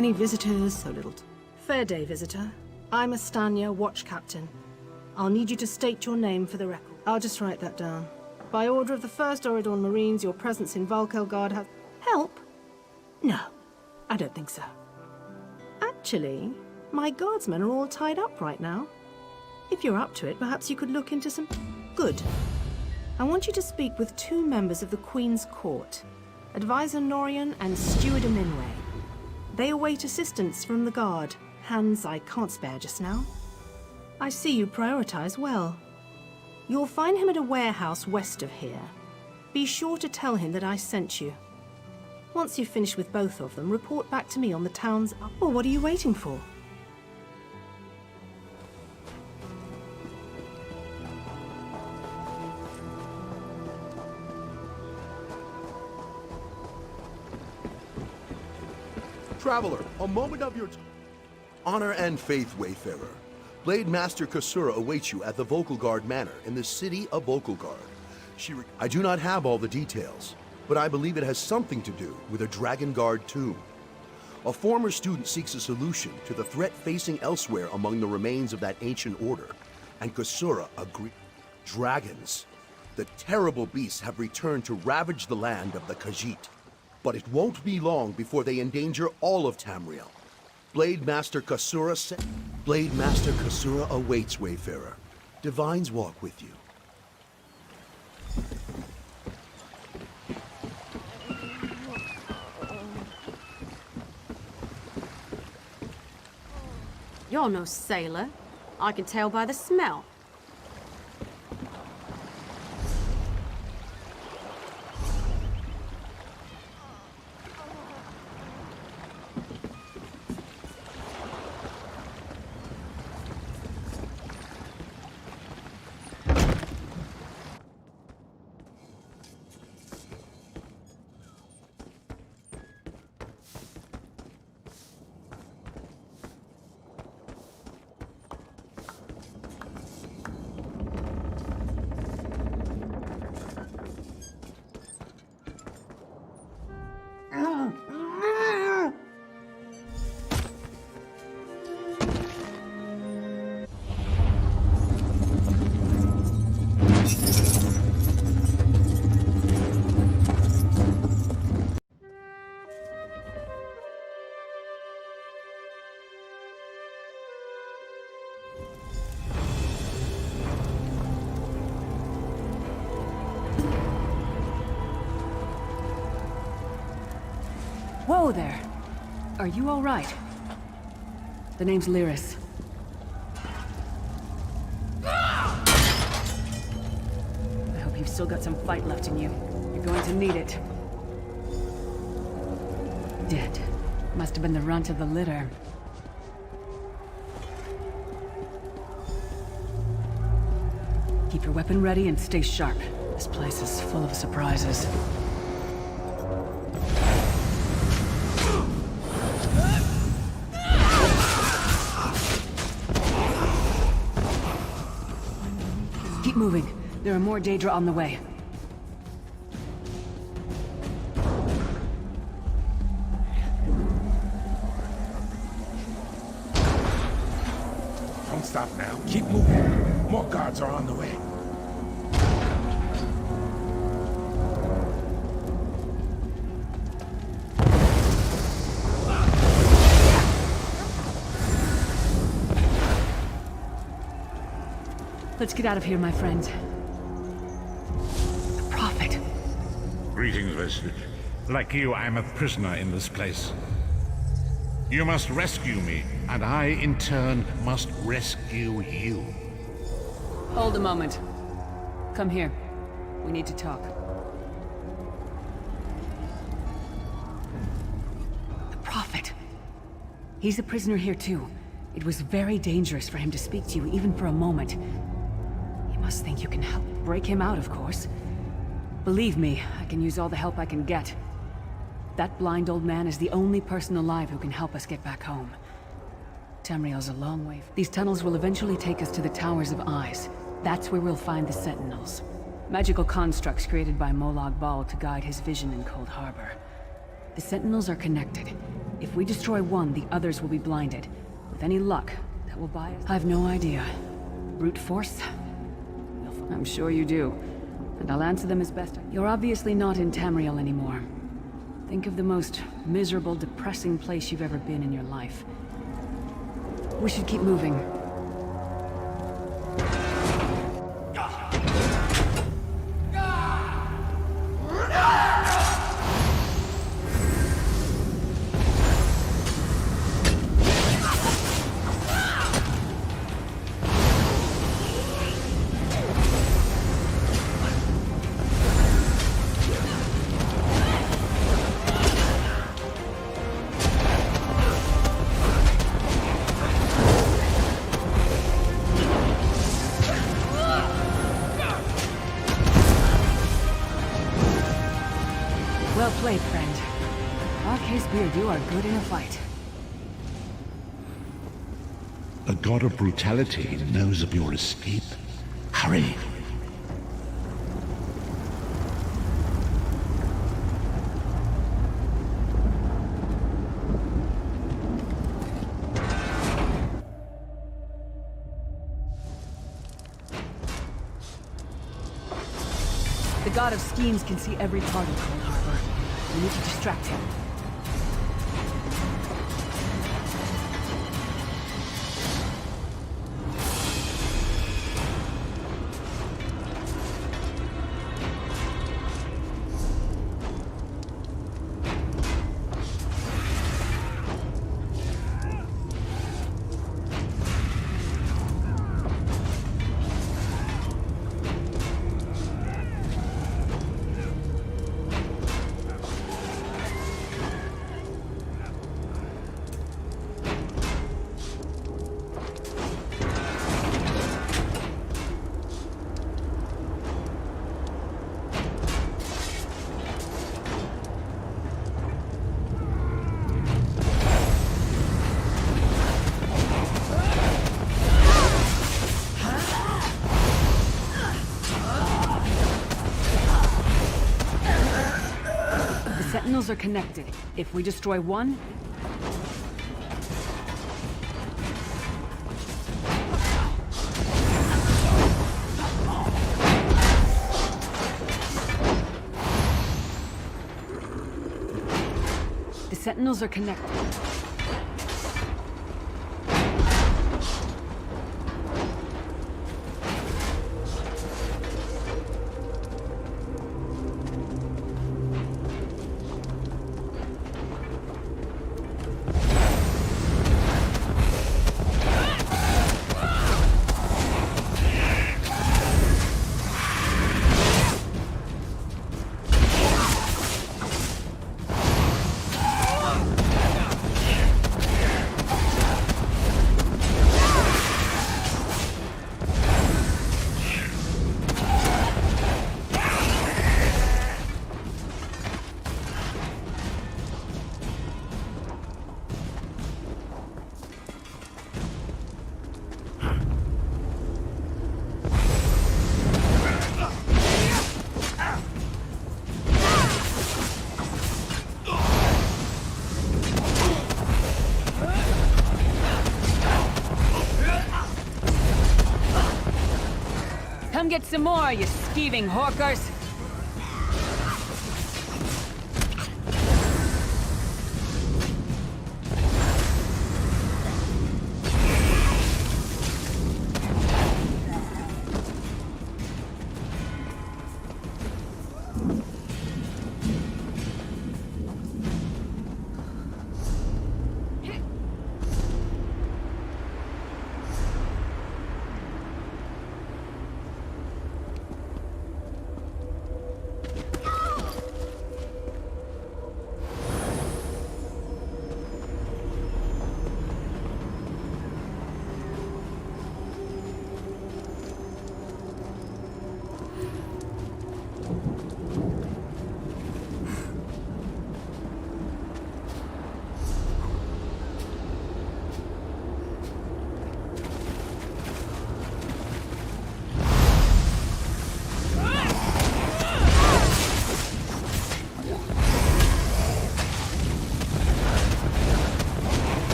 many visitors, so little Fair day, visitor. I'm Astanya, watch captain. I'll need you to state your name for the record. I'll just write that down. By order of the 1st Oridon Marines, your presence in Valkelgard has... Help? No, I don't think so. Actually, my guardsmen are all tied up right now. If you're up to it, perhaps you could look into some... Good. I want you to speak with 2 members of the Queen's Court, Advisor Norian and Steward Aminway. They await assistance from the Guard, hands I can't spare just now. I see you prioritize well. You'll find him at a warehouse west of here. Be sure to tell him that I sent you. Once you've finished with both of them, report back to me on the town's... Well, what are you waiting for? Traveler, a moment of your honor and faith, Wayfarer. Blade Master Kasura awaits you at the Valkelgard Manor in the city of Valkelgard. I do not have all the details, but I believe it has something to do with a Dragon Guard tomb. A former student seeks a solution to the threat facing elsewhere among the remains of that ancient order, and Kasura agreed. Dragons. The terrible beasts have returned to ravage the land of the Khajiit. But it won't be long before they endanger all of Tamriel. Blade Master Kasura awaits, Wayfarer. Divines walk with you. You're no sailor. I can tell by the smell. Whoa there! Are you all right? The name's Lyris. I hope you've still got some fight left in you. You're going to need it. Dead. Must have been the runt of the litter. Keep your weapon ready and stay sharp. This place is full of surprises. Keep moving. There are more Daedra on the way. Don't stop now. Keep moving. More guards are on the way. Let's get out of here, my friends. The Prophet. Greetings, Vestige. Like you, I'm a prisoner in this place. You must rescue me, and I, in turn, must rescue you. Hold a moment. Come here. We need to talk. The Prophet. He's a prisoner here, too. It was very dangerous for him to speak to you, even for a moment. You must think you can help break him out, of course. Believe me, I can use all the help I can get. That blind old man is the only person alive who can help us get back home. Tamriel's a long way. These tunnels will eventually take us to the Towers of Eyes. That's where we'll find the Sentinels. Magical constructs created by Molag Bal to guide his vision in Cold Harbor. The Sentinels are connected. If we destroy one, the others will be blinded. With any luck, that will buy us... I've no idea. Brute force? I'm sure you do. And I'll answer them as best I... You're obviously not in Tamriel anymore. Think of the most miserable, depressing place you've ever been in your life. We should keep moving. Well played, friend. Arcase Beard, you are good in a fight. The god of brutality knows of your escape. Hurry. The god of schemes can see every part of Cold Harbor. We need to distract him. Sentinels are connected. If we destroy one... The Sentinels are connected. Come get some more, you skeeving hawkers!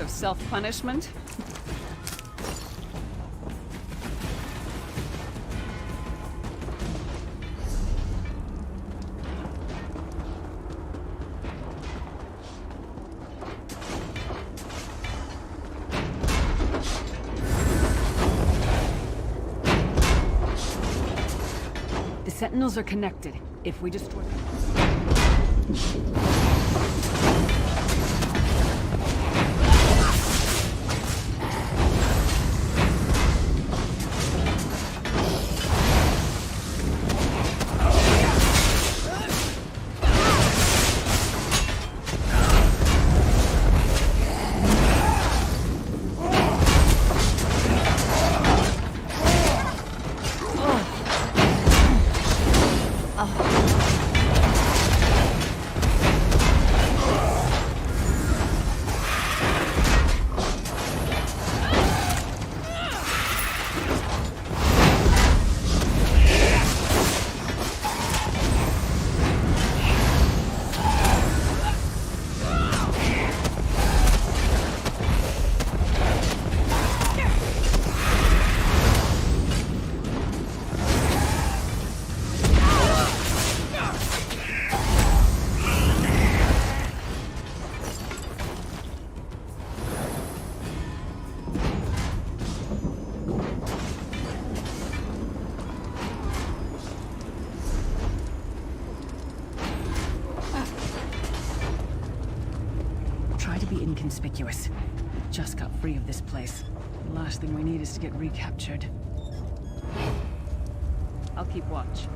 of self-punishment? The Sentinels are connected. If we destroy them... Inconspicuous. Just got free of this place. The last thing we need is to get recaptured. I'll keep watch.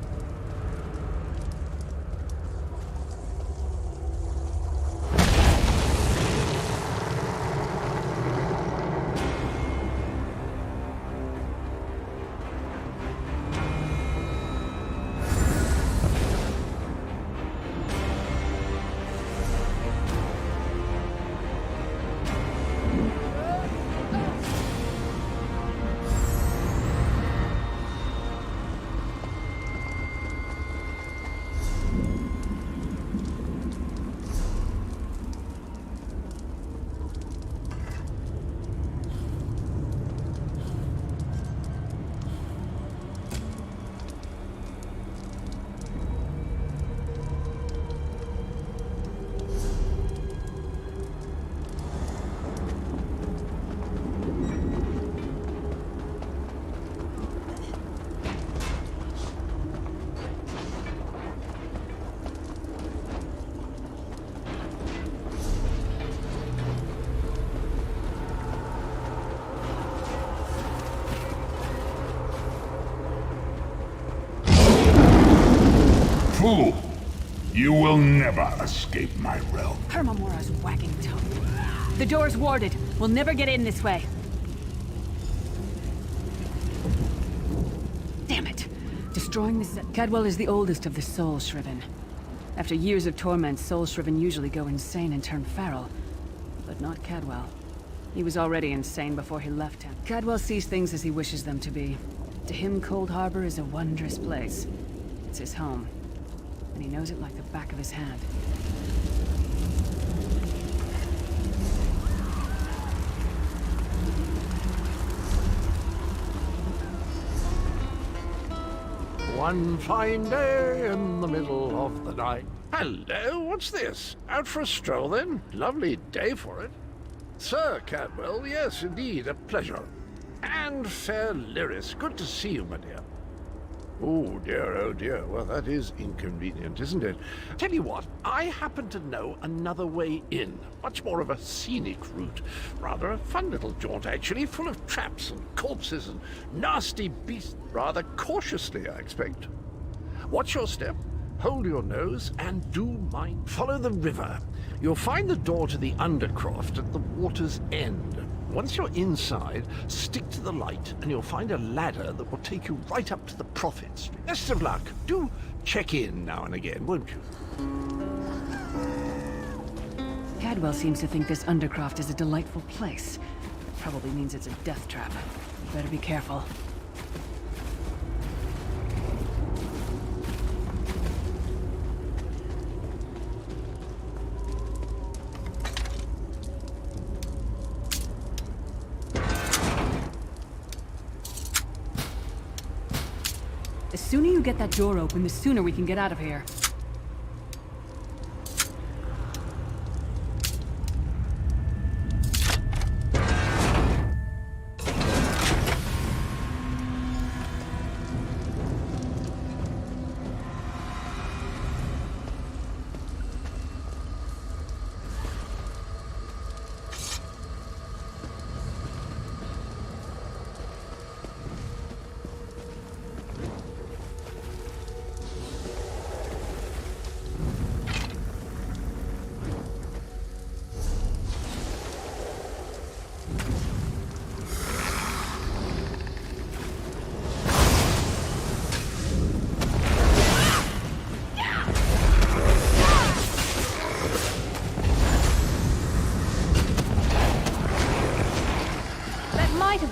Fool! You will never escape my realm. Hermamora's wagging tongue. The door's warded. We'll never get in this way. Damn it. Destroying the set. Cadwell is the oldest of the Soul Shriven. After years of torment, Soul Shriven usually go insane and turn feral. But not Cadwell. He was already insane before he left him. Cadwell sees things as he wishes them to be. To him, Cold Harbor is a wondrous place. It's his home. And he knows it like the back of his hand. One fine day in the middle of the night. Hello, what's this? Out for a stroll then? Lovely day for it. Sir Cadwell, yes, indeed, a pleasure. And fair Lyris, good to see you, my dear. Oh dear, well that is inconvenient, isn't it? Tell you what, I happen to know another way in. Much more of a scenic route. Rather a fun little jaunt, actually, full of traps and corpses and nasty beasts. Rather cautiously, I expect. Watch your step, hold your nose, and do mind. Follow the river. You'll find the door to the Undercroft at the water's end. Once you're inside, stick to the light, and you'll find a ladder that will take you right up to the Prophet's. Best of luck. Do check in now and again, won't you? Cadwell seems to think this Undercroft is a delightful place. Probably means it's a death trap. Better be careful. The sooner you get that door open, the sooner we can get out of here.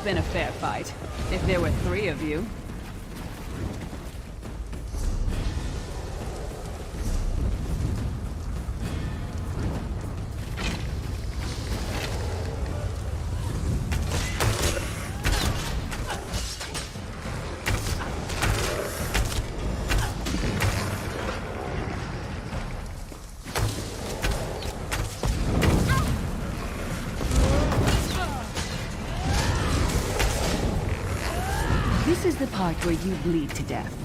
Been a fair fight, if there were 3 of you. This is the part where you bleed to death.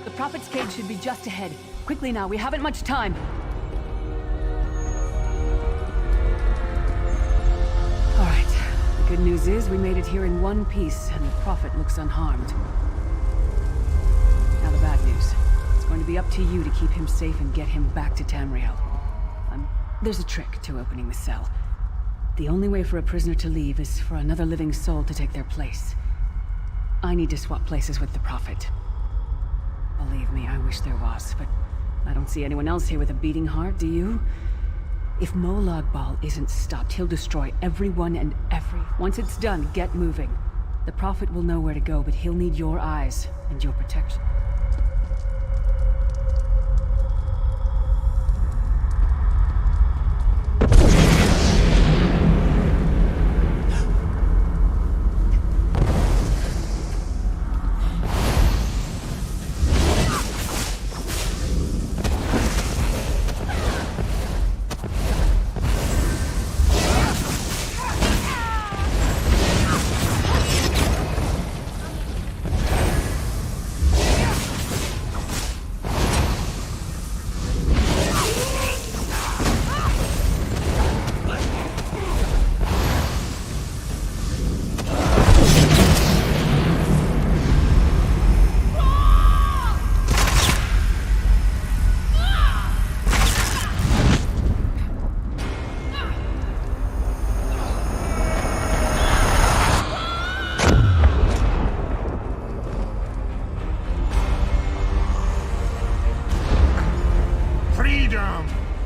The Prophet's cage should be just ahead. Quickly now, we haven't much time. All right. The good news is we made it here in one piece, and the Prophet looks unharmed. Now the bad news. It's going to be up to you to keep him safe and get him back to Tamriel. There's a trick to opening the cell. The only way for a prisoner to leave is for another living soul to take their place. I need to swap places with the Prophet. Believe me, I wish there was, but I don't see anyone else here with a beating heart, do you? If Molag Bal isn't stopped, he'll destroy everyone and Once it's done, get moving. The Prophet will know where to go, but he'll need your eyes and your protection.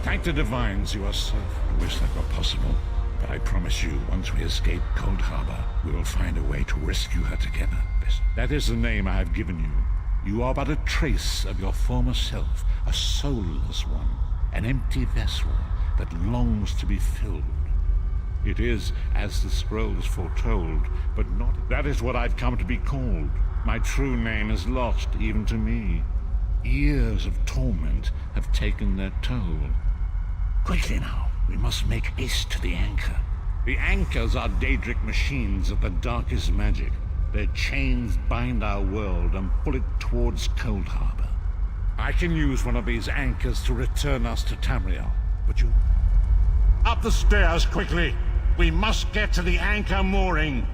Thank the divines you are safe. I wish that were possible. But I promise you, once we escape Cold Harbor, we will find a way to rescue her together. That is the name I have given you. You are but a trace of your former self, a soulless one, an empty vessel that longs to be filled. It is as the scrolls foretold, but not. That is what I've come to be called. My true name is lost even to me. Years of torment have taken their toll. Quickly now, we must make haste to the anchor. The anchors are Daedric machines of the darkest magic. Their chains bind our world and pull it towards Cold Harbor. I can use one of these anchors to return us to Tamriel, but you... Up the stairs, quickly! We must get to the anchor mooring!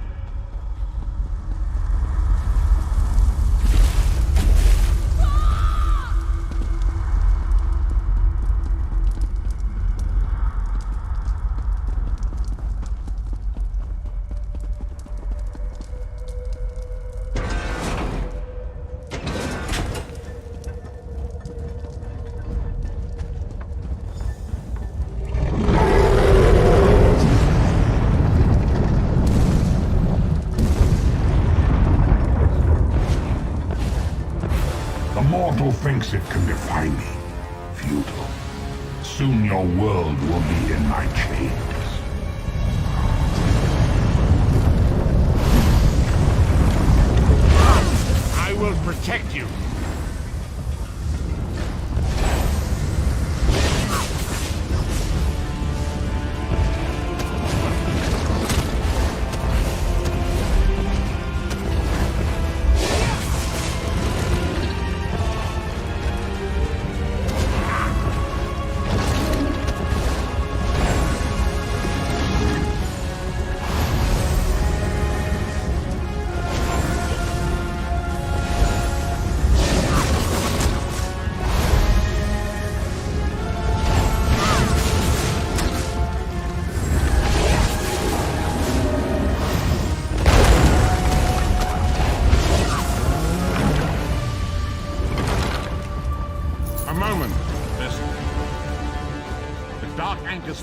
thinks it can defy me. Futile. Soon your world will be in my chains. I will protect you.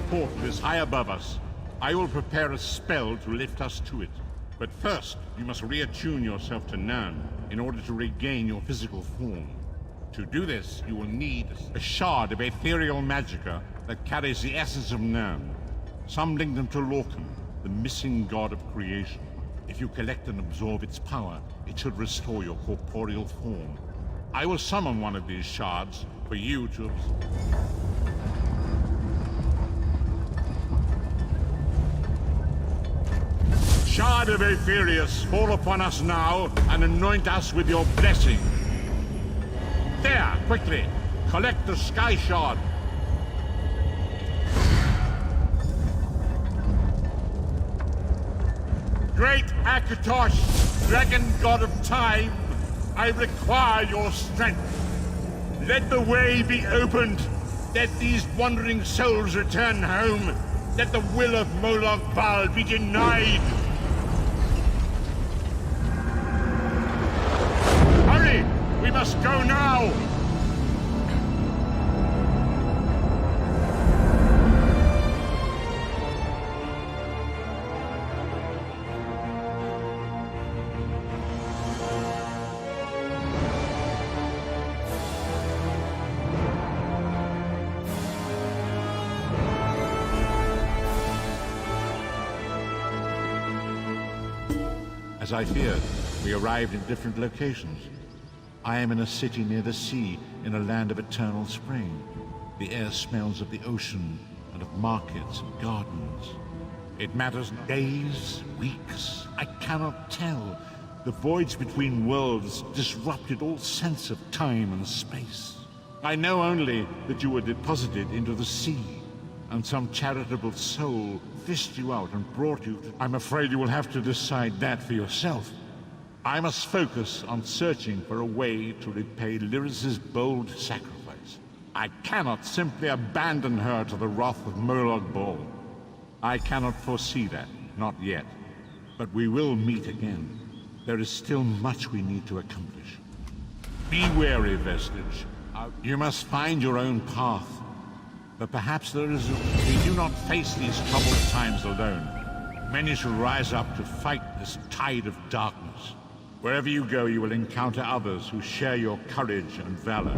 Portal is high above us. I will prepare a spell to lift us to it. But first, you must reattune yourself to Nirn in order to regain your physical form. To do this, you will need a shard of ethereal magicka that carries the essence of Nirn. Some link them to Lorcan, the missing god of creation. If you collect and absorb its power, it should restore your corporeal form. I will summon one of these shards for you to absorb. Shard of Aetherius, fall upon us now and anoint us with your blessing. There, quickly, collect the Sky Shard. Great Akatosh, dragon god of time, I require your strength. Let the way be opened. Let these wandering souls return home. Let the will of Molag Bal be denied. We must go now! As I feared, we arrived in different locations. I am in a city near the sea, in a land of eternal spring. The air smells of the ocean, and of markets and gardens. It matters days, weeks, I cannot tell. The voids between worlds disrupted all sense of time and space. I know only that you were deposited into the sea, and some charitable soul fished you out and brought you to... I'm afraid you will have to decide that for yourself. I must focus on searching for a way to repay Lyris's bold sacrifice. I cannot simply abandon her to the wrath of Molag Bal. I cannot foresee that, not yet. But we will meet again. There is still much we need to accomplish. Be wary, Vestige. You must find your own path. But perhaps we do not face these troubled times alone. Many shall rise up to fight this tide of darkness. Wherever you go, you will encounter others who share your courage and valor.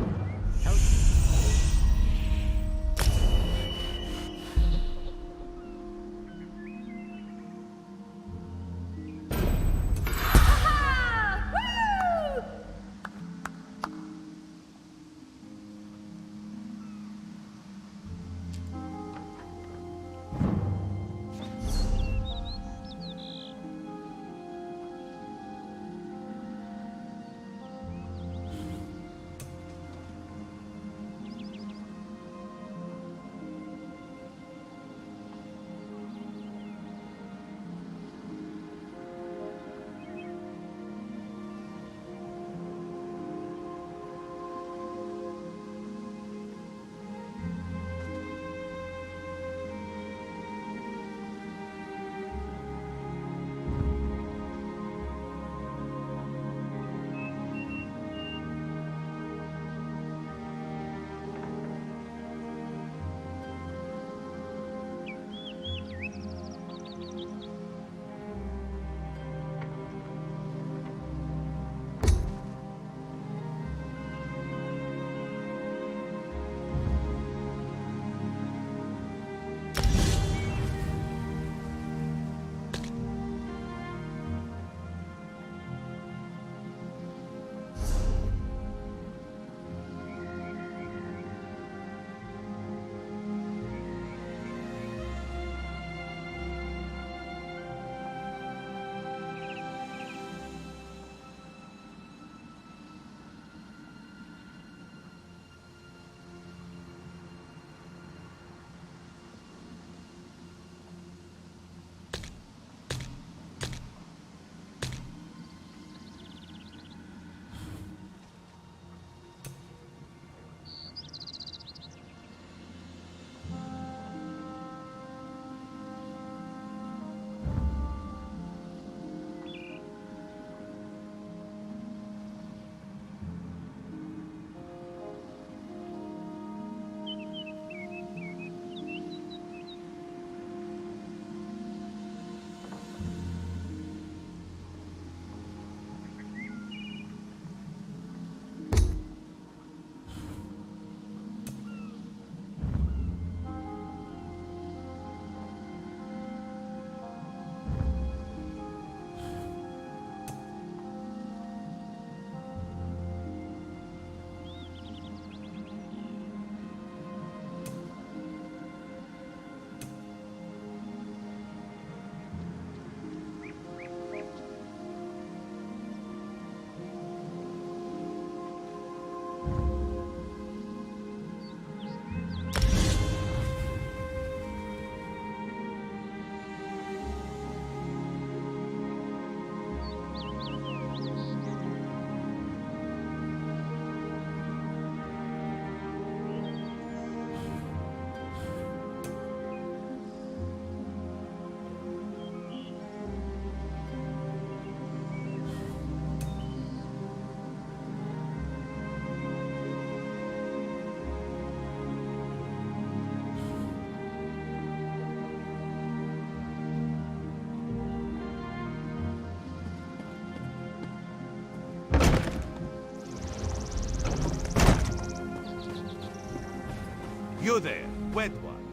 You there, wet one.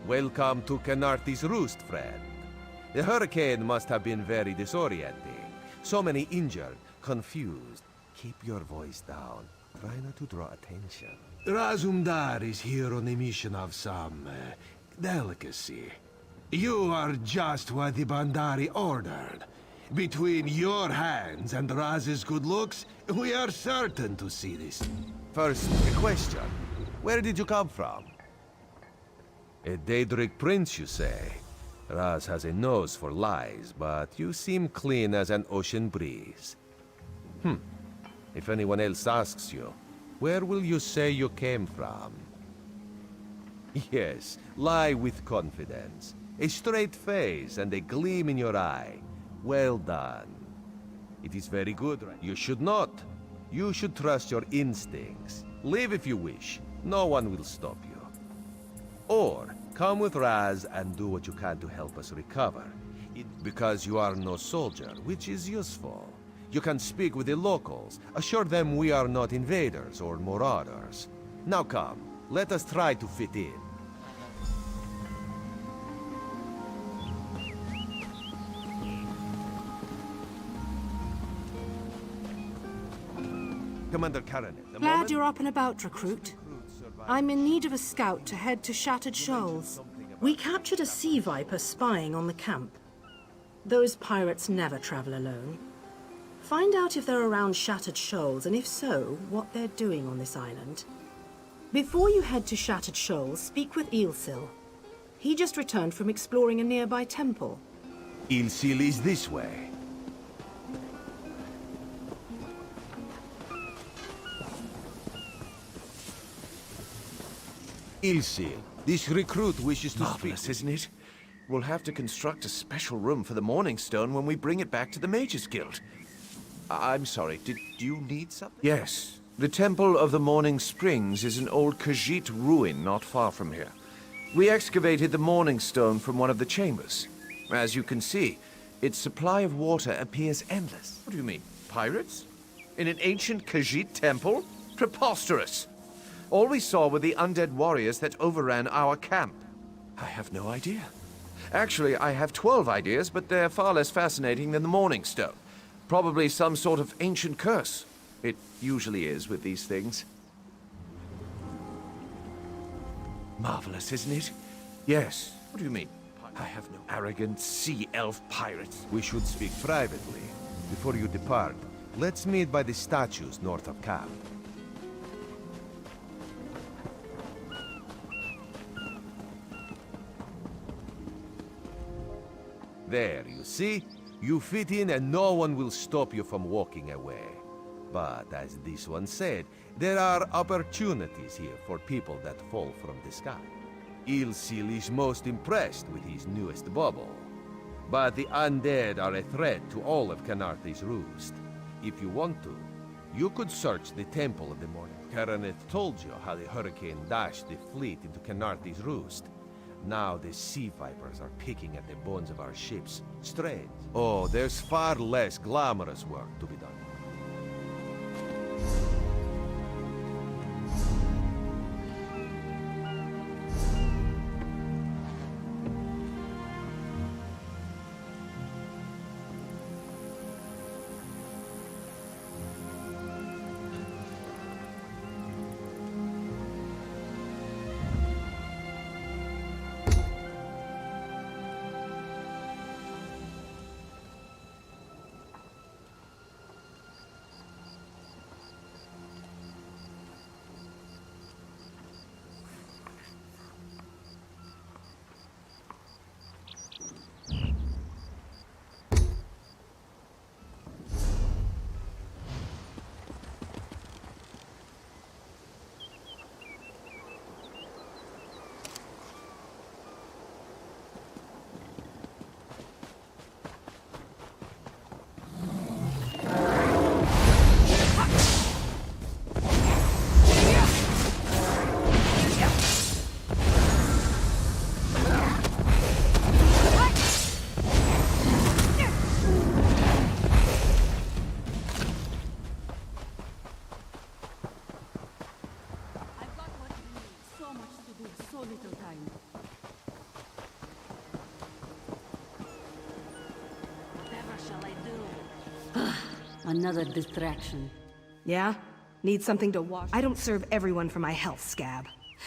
Welcome to Canarthi's Roost, friend. The hurricane must have been very disorienting. So many injured, confused. Keep your voice down. Try not to draw attention. Razumdar is here on a mission of some delicacy. You are just what the Bandari ordered. Between your hands and Raz's good looks, we are certain to see this. First, a question. Where did you come from? A Daedric prince, you say? Raz has a nose for lies, but you seem clean as an ocean breeze. If anyone else asks you, where will you say you came from? Yes, lie with confidence. A straight face and a gleam in your eye. Well done. It is very good, right? You should not. You should trust your instincts. Leave if you wish. No one will stop you. Or, come with Raz and do what you can to help us recover. Because you are no soldier, which is useful. You can speak with the locals, assure them we are not invaders or marauders. Now come, let us try to fit in. Commander Karanet, Glad you're up and about, recruit. I'm in need of a scout to head to Shattered Shoals. We captured a sea viper spying on the camp. Those pirates never travel alone. Find out if they're around Shattered Shoals, and if so, what they're doing on this island. Before you head to Shattered Shoals, speak with Eelsil. He just returned from exploring a nearby temple. Ilsil is this way. Ilsil, this recruit wishes to Marvelous, speak. isn't it? We'll have to construct a special room for the Morning Stone when we bring it back to the Mages Guild. I'm sorry, did you need something? Yes. The Temple of the Morning Springs is an old Khajiit ruin not far from here. We excavated the Morning Stone from one of the chambers. As you can see, its supply of water appears endless. What do you mean, pirates? In an ancient Khajiit temple? Preposterous! All we saw were the undead warriors that overran our camp. I have no idea. Actually, I have 12 ideas, but they're far less fascinating than the Morning Stone. Probably some sort of ancient curse. It usually is with these things. Marvelous, isn't it? Yes. What do you mean? I have no arrogant sea elf pirates. We should speak privately. Before you depart, let's meet by the statues north of camp. There, you see? You fit in and no one will stop you from walking away. But as this one said, there are opportunities here for people that fall from the sky. Ilsil is most impressed with his newest bauble. But the undead are a threat to all of Canarthi's Roost. If you want to, you could search the Temple of the Morning. Karaneth told you how the hurricane dashed the fleet into Canarthi's Roost. Now the sea vipers are picking at the bones of our ships. Strange. Oh, there's far less glamorous work to be done. Another distraction. Yeah? Need something to wash? I don't serve everyone for my health, Scab.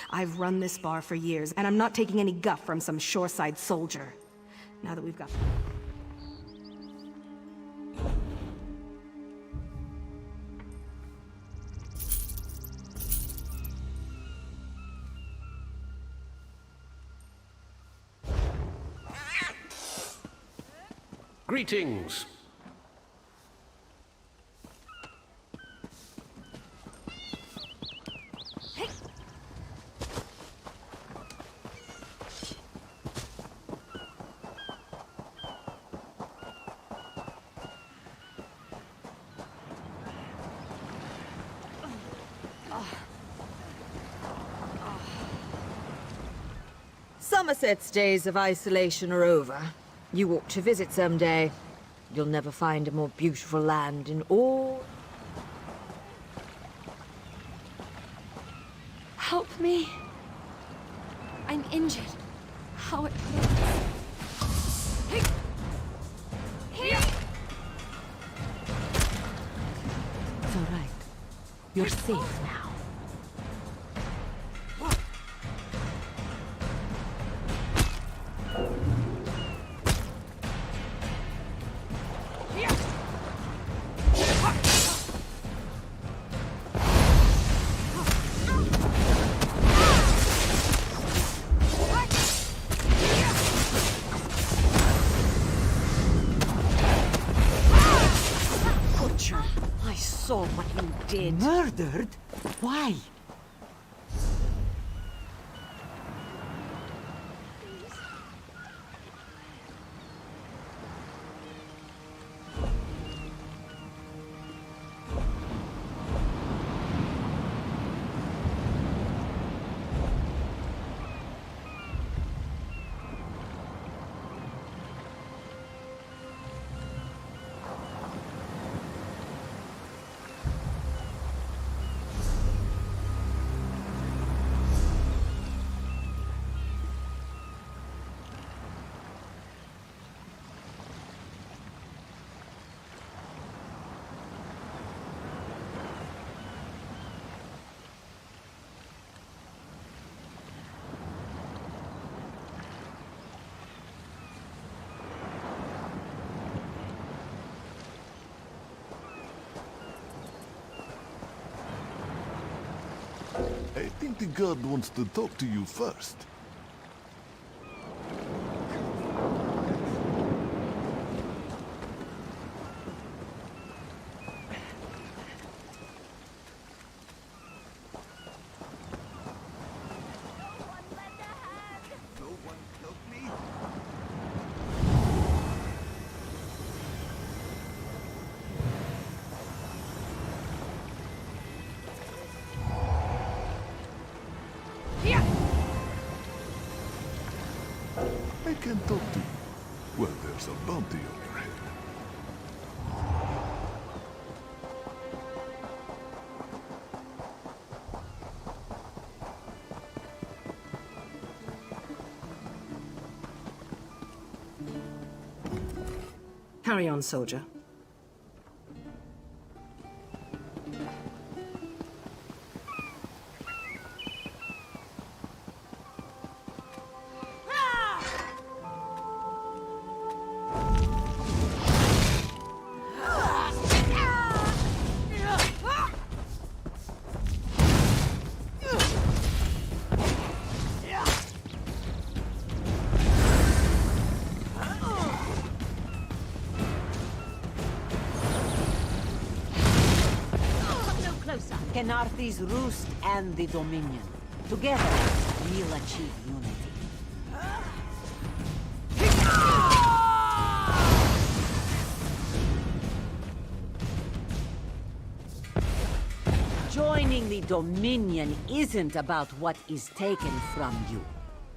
I've run this bar for years, and I'm not taking any guff from some shoreside soldier. Now that we've got... Greetings. Somerset's days of isolation are over. You ought to visit someday. You'll never find a more beautiful land in all... Help me. I'm injured. How it hurts. It's all right. You're safe now. I saw what you did. Murdered? Why? I think the guard wants to talk to you first. I can talk to you. Well, there's a bounty on your head. Carry on, soldier. Kenarthi's Roost and the Dominion. Together, we'll achieve unity. Joining the Dominion isn't about what is taken from you,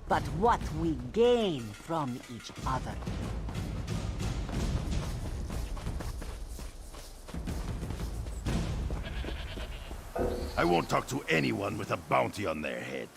but what we gain from each other. I won't talk to anyone with a bounty on their head.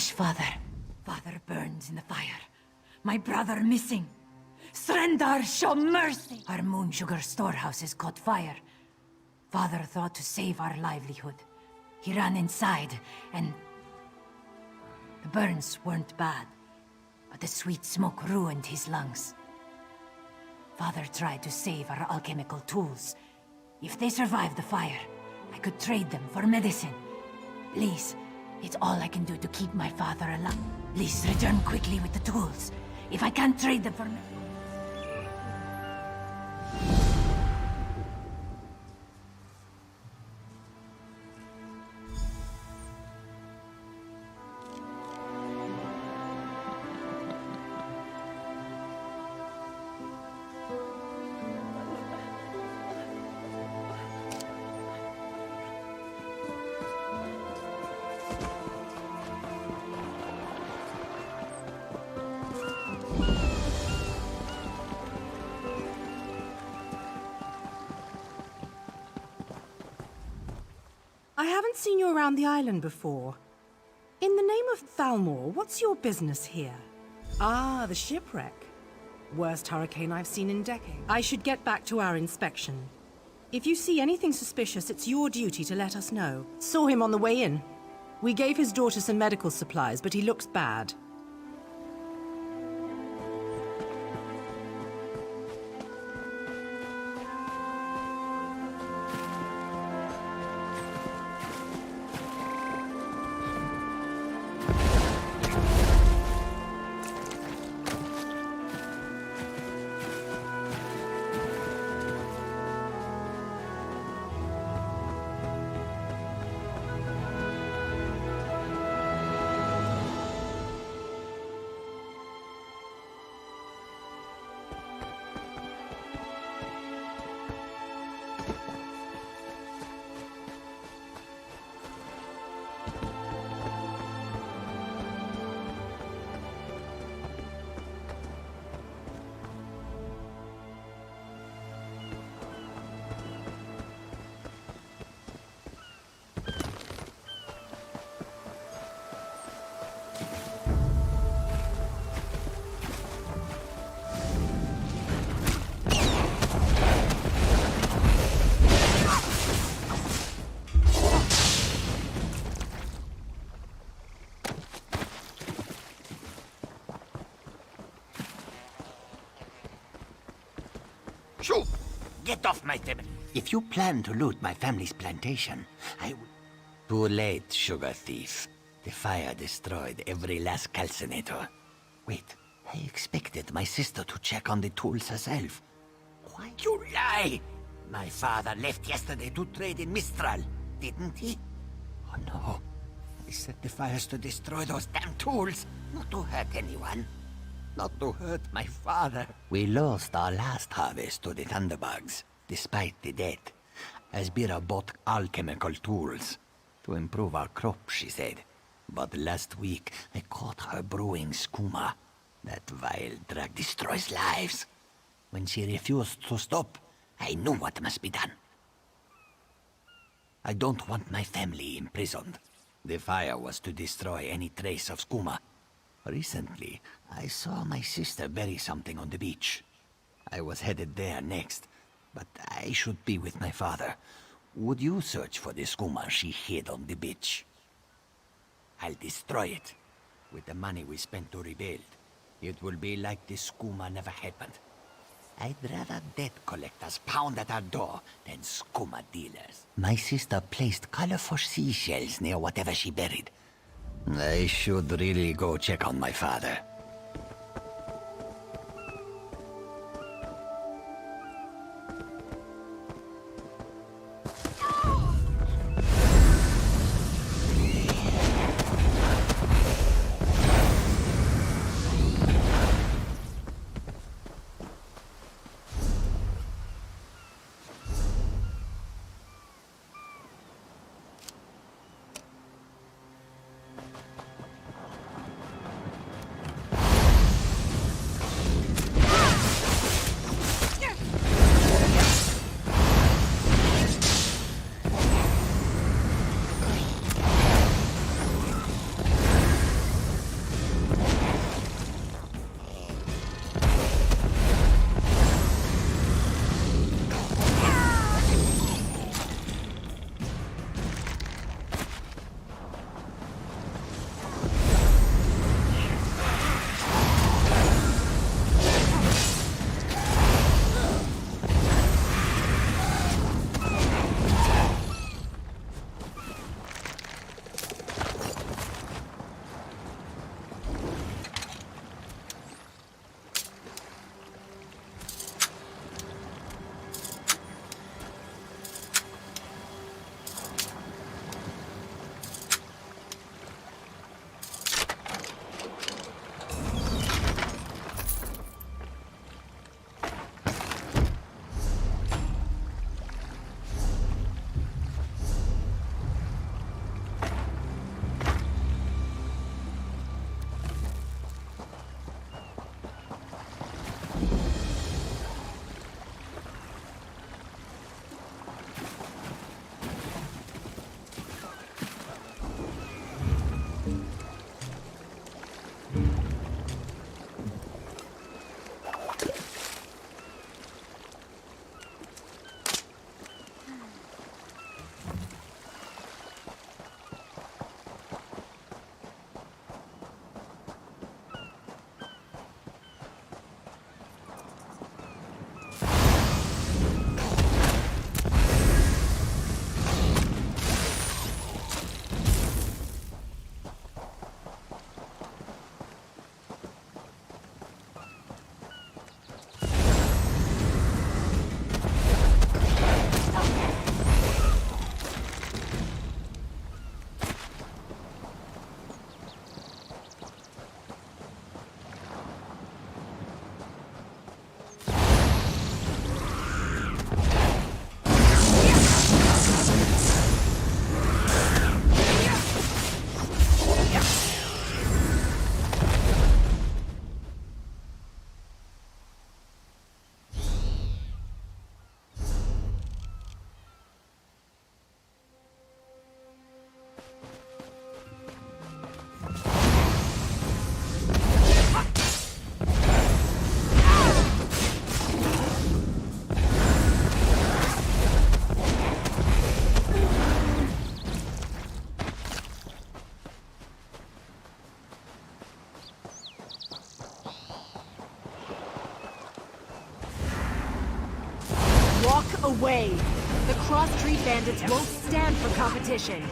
Hush, Father. Father burns in the fire. My brother missing. Srendar, show mercy! Our moon sugar storehouse has caught fire. Father thought to save our livelihood. He ran inside, and... the burns weren't bad, but the sweet smoke ruined his lungs. Father tried to save our alchemical tools. If they survive the fire, I could trade them for medicine. Please, it's all I can do to keep my father alive. Please return quickly with the tools. If I can't trade them for medicine... I haven't seen you around the island before. In the name of Thalmor, what's your business here? Ah, the shipwreck. Worst hurricane I've seen in decades. I should get back to our inspection. If you see anything suspicious, it's your duty to let us know. Saw him on the way in. We gave his daughter some medical supplies, but he looks bad. Shoo! Get off my table. If you plan to loot my family's plantation, I would... Too late, sugar thief. The fire destroyed every last calcinator. Wait, I expected my sister to check on the tools herself. Why you lie? My father left yesterday to trade in Mistral, didn't he? Oh no. He set the fires to destroy those damn tools, not to hurt anyone. Not to hurt my father. We lost our last harvest to the thunderbugs, despite the debt. Asbira bought alchemical tools to improve our crop, she said. But last week, I caught her brewing skooma. That vile drug destroys lives. When she refused to stop, I knew what must be done. I don't want my family imprisoned. The fire was to destroy any trace of skooma. Recently, I saw my sister bury something on the beach. I was headed there next, but I should be with my father. Would you search for the skooma she hid on the beach? I'll destroy it. With the money we spent to rebuild, it will be like the skooma never happened. I'd rather debt collectors pound at our door than skooma dealers. My sister placed colorful seashells near whatever she buried. I should really go check on my father. Walk away! The cross-street bandits won't stand for competition!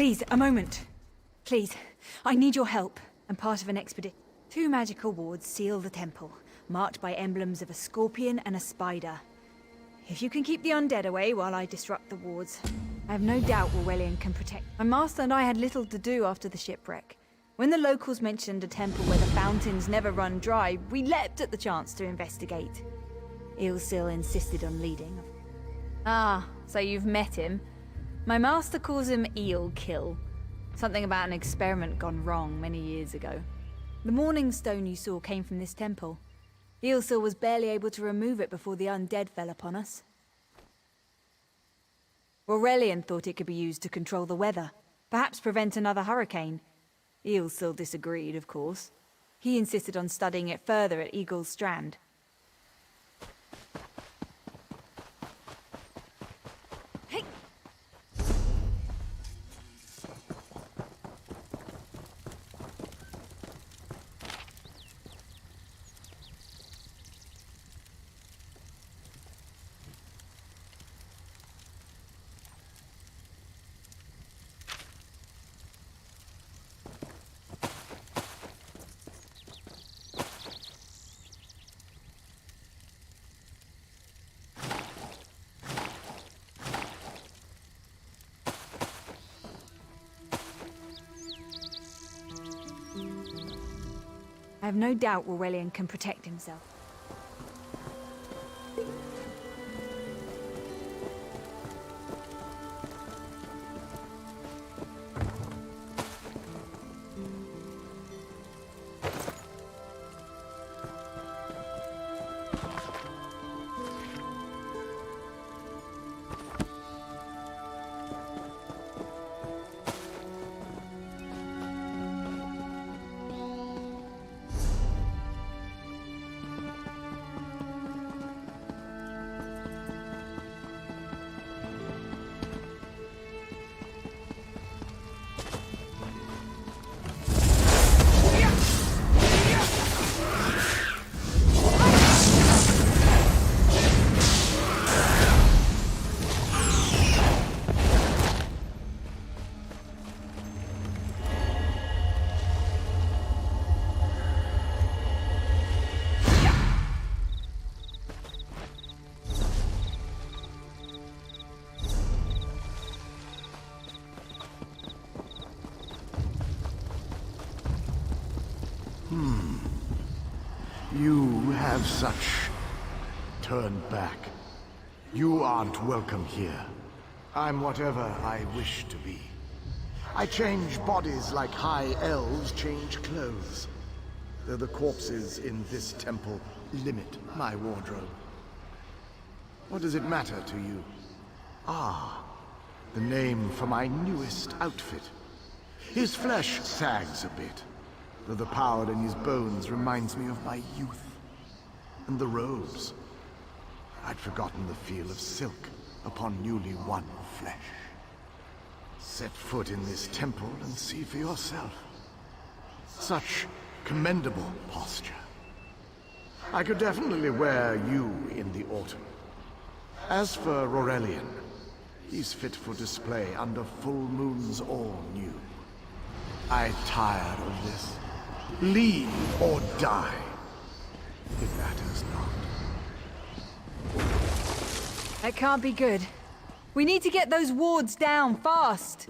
Please, a moment. Please, I need your help. I'm part of an expedition. 2 magical wards seal the temple, marked by emblems of a scorpion and a spider. If you can keep the undead away while I disrupt the wards, I have no doubt Aurelian can protect. My master and I had little to do after the shipwreck. When the locals mentioned a temple where the fountains never run dry, we leapt at the chance to investigate. Ilsil insisted on leading. Ah, so you've met him. My master calls him Eel Kill. Something about an experiment gone wrong many years ago. The morning stone you saw came from this temple. Ilsil was barely able to remove it before the undead fell upon us. Aurelian thought it could be used to control the weather, perhaps prevent another hurricane. Ilsil disagreed, of course. He insisted on studying it further at Eagle's Strand. I have no doubt Aurelian can protect himself. You have such... Turn back. You aren't welcome here. I'm whatever I wish to be. I change bodies like high elves change clothes. Though the corpses in this temple limit my wardrobe. What does it matter to you? Ah, the name for my newest outfit. His flesh sags a bit, though the power in his bones reminds me of my youth. And the robes. I'd forgotten the feel of silk upon newly won flesh. Set foot in this temple and see for yourself. Such commendable posture. I could definitely wear you in the autumn. As for Aurelian, he's fit for display under full moons all new. I'm tired of this. Leave or die. It matters not. That can't be good. We need to get those wards down fast.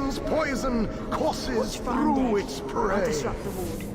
Dragon's poison courses through its prey. I'll disrupt the ward.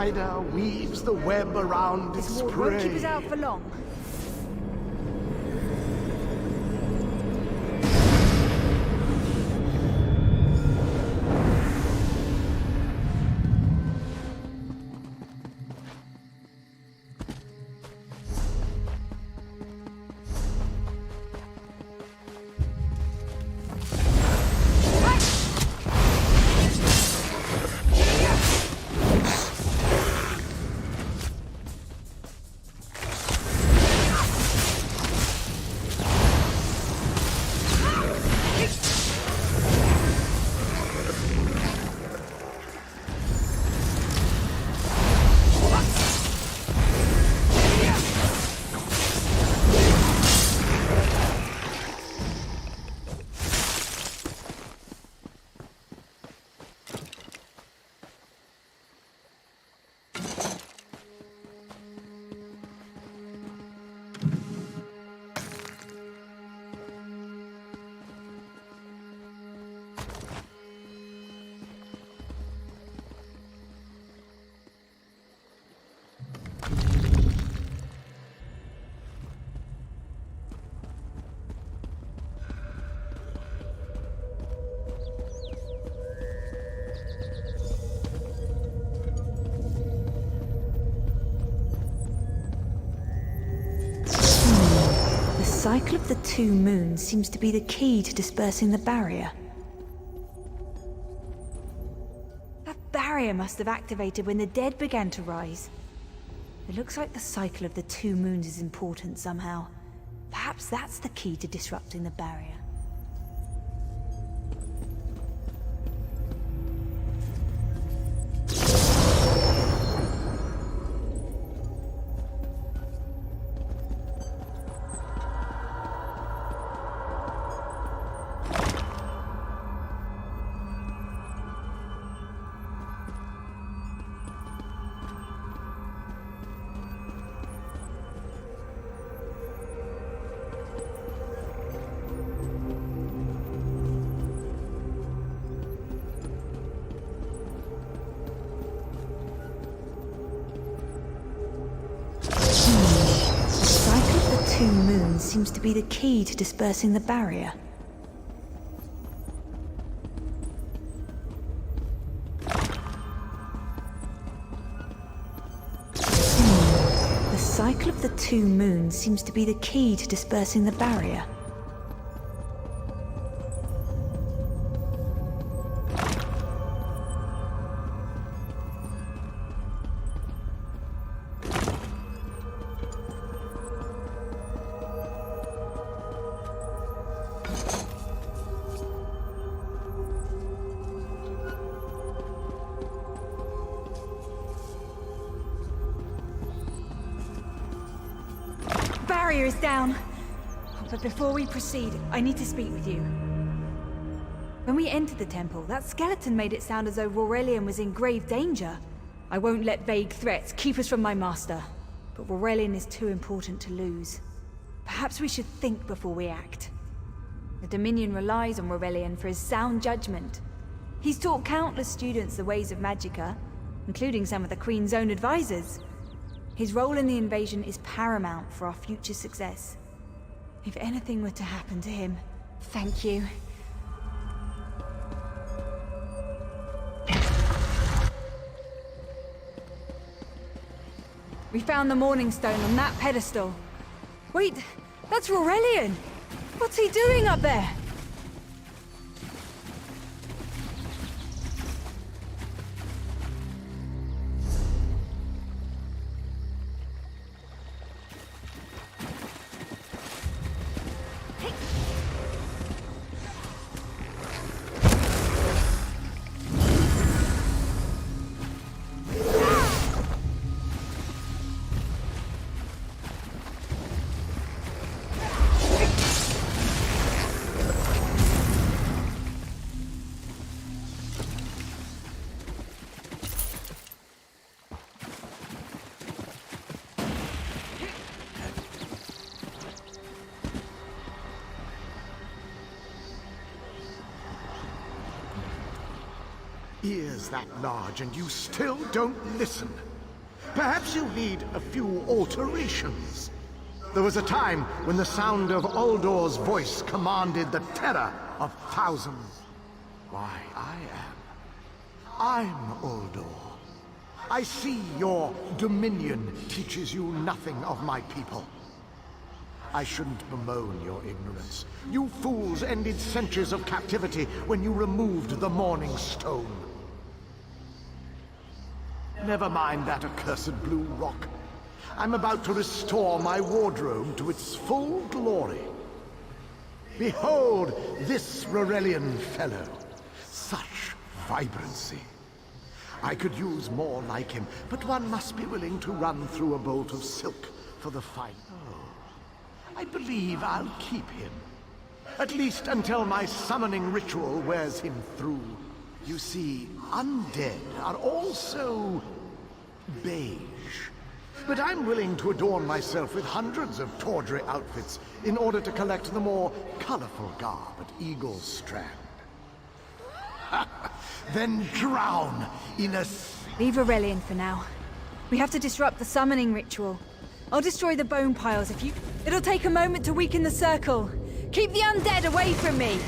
spider weaves the web around its This ward prey. won't keep us out for long. cycle of the two moons seems to be the key to dispersing the barrier. That barrier must have activated when the dead began to rise. It looks like the cycle of the two moons is important somehow. Perhaps that's the key to disrupting the barrier. Two moons seems to be the key to dispersing the barrier. The cycle of the two moons seems to be the key to dispersing the barrier. Barrier is down. But before we proceed, I need to speak with you. When we entered the temple, that skeleton made it sound as though Aurelian was in grave danger. I won't let vague threats keep us from my master. But Aurelian is too important to lose. Perhaps we should think before we act. The Dominion relies on Aurelian for his sound judgment. He's taught countless students the ways of Magicka, including some of the Queen's own advisors. His role in the invasion is paramount for our future success. If anything were to happen to him, thank you. We found the Morning Stone on that pedestal. Wait, that's Aurelian! What's he doing up there? Ears that large and you still don't listen. Perhaps you need a few alterations. There was a time when the sound of Uldor's voice commanded the terror of thousands. Why, I'm Uldor. I see your dominion teaches you nothing of my people. I shouldn't bemoan your ignorance. You fools ended centuries of captivity when you removed the Morning Stone. Never mind that accursed blue rock. I'm about to restore my wardrobe to its full glory. Behold this Aurelian fellow. Such vibrancy. I could use more like him, but one must be willing to run through a bolt of silk for the fight. Oh, I believe I'll keep him. At least until my summoning ritual wears him through. You see, undead are also beige. But I'm willing to adorn myself with hundreds of tawdry outfits in order to collect the more colorful garb at Eagle's Strand. Then drown in a... Leave Aurelian for now. We have to disrupt the summoning ritual. I'll destroy the bone piles if you... It'll take a moment to weaken the circle. Keep the undead away from me!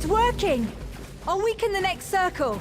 It's working! I'll weaken the next circle.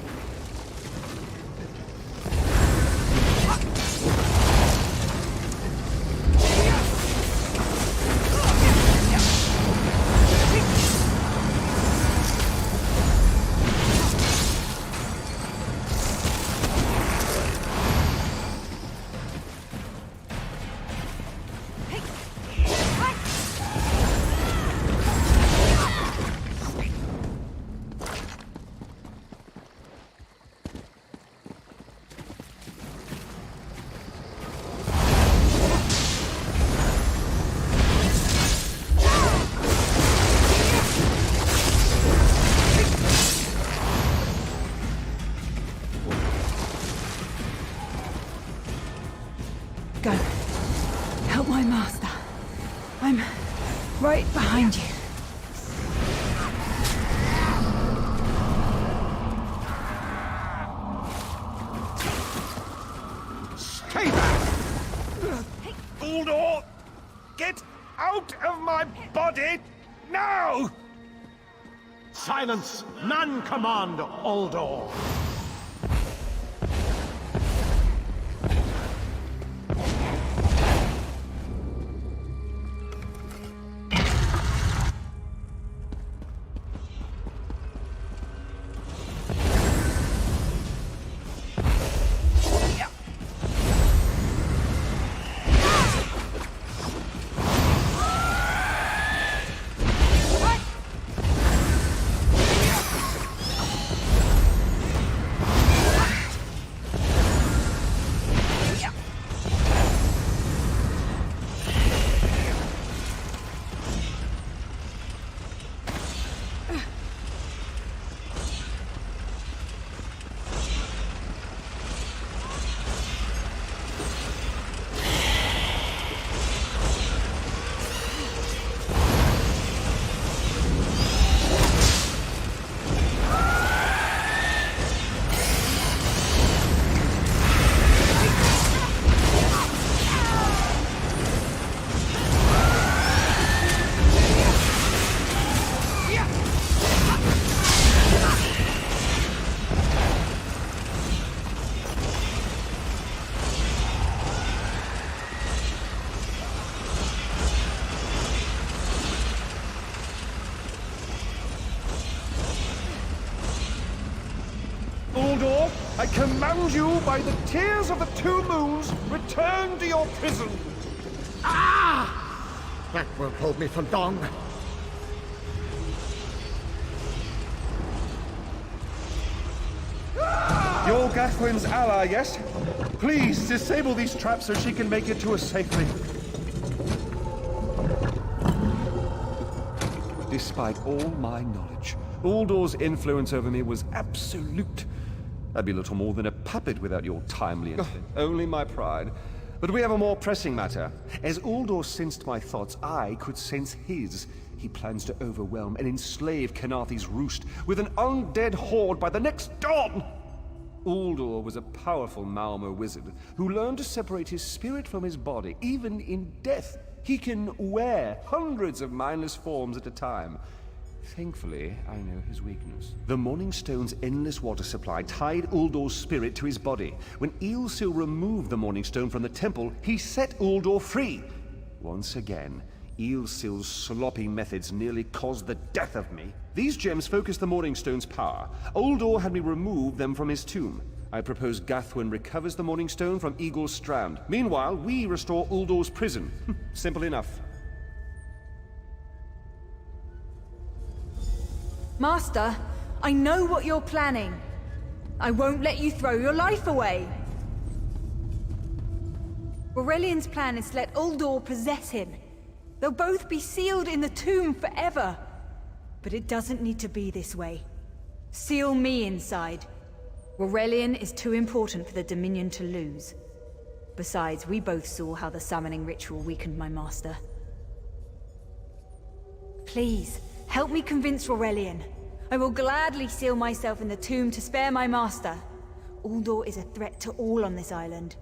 Go. Help my master. I'm right behind you. Stay back! Uldor! Get out of my body now! Silence! None command Uldor! Uldor, I command you by the tears of the two moons, return to your prison! Ah! That won't hold me for long. You're Gathwin's ally, yes? Please, disable these traps so she can make it to us safely. Despite all my knowledge, Uldor's influence over me was absolute. I'd be little more than a puppet without your timely intervention. Only my pride. But we have a more pressing matter. As Uldor sensed my thoughts, I could sense his. He plans to overwhelm and enslave Kenarthi's roost with an undead horde by the next dawn! Uldor was a powerful Malmo wizard who learned to separate his spirit from his body, even in death. He can wear hundreds of mindless forms at a time. Thankfully, I know his weakness. The Morning Stone's endless water supply tied Uldor's spirit to his body. When Eilsil removed the Morning Stone from the temple, he set Uldor free. Once again, Eilsil's sloppy methods nearly caused the death of me. These gems focus the Morning Stone's power. Uldor had me remove them from his tomb. I propose Gathwin recovers the Morning Stone from Eagle's Strand. Meanwhile, we restore Uldor's prison. Simple enough. Master, I know what you're planning. I won't let you throw your life away. Aurelian's plan is to let Uldor possess him. They'll both be sealed in the tomb forever. But it doesn't need to be this way. Seal me inside. Aurelian is too important for the Dominion to lose. Besides, we both saw how the summoning ritual weakened my master. Please, help me convince Aurelian. I will gladly seal myself in the tomb to spare my master. Uldor is a threat to all on this island.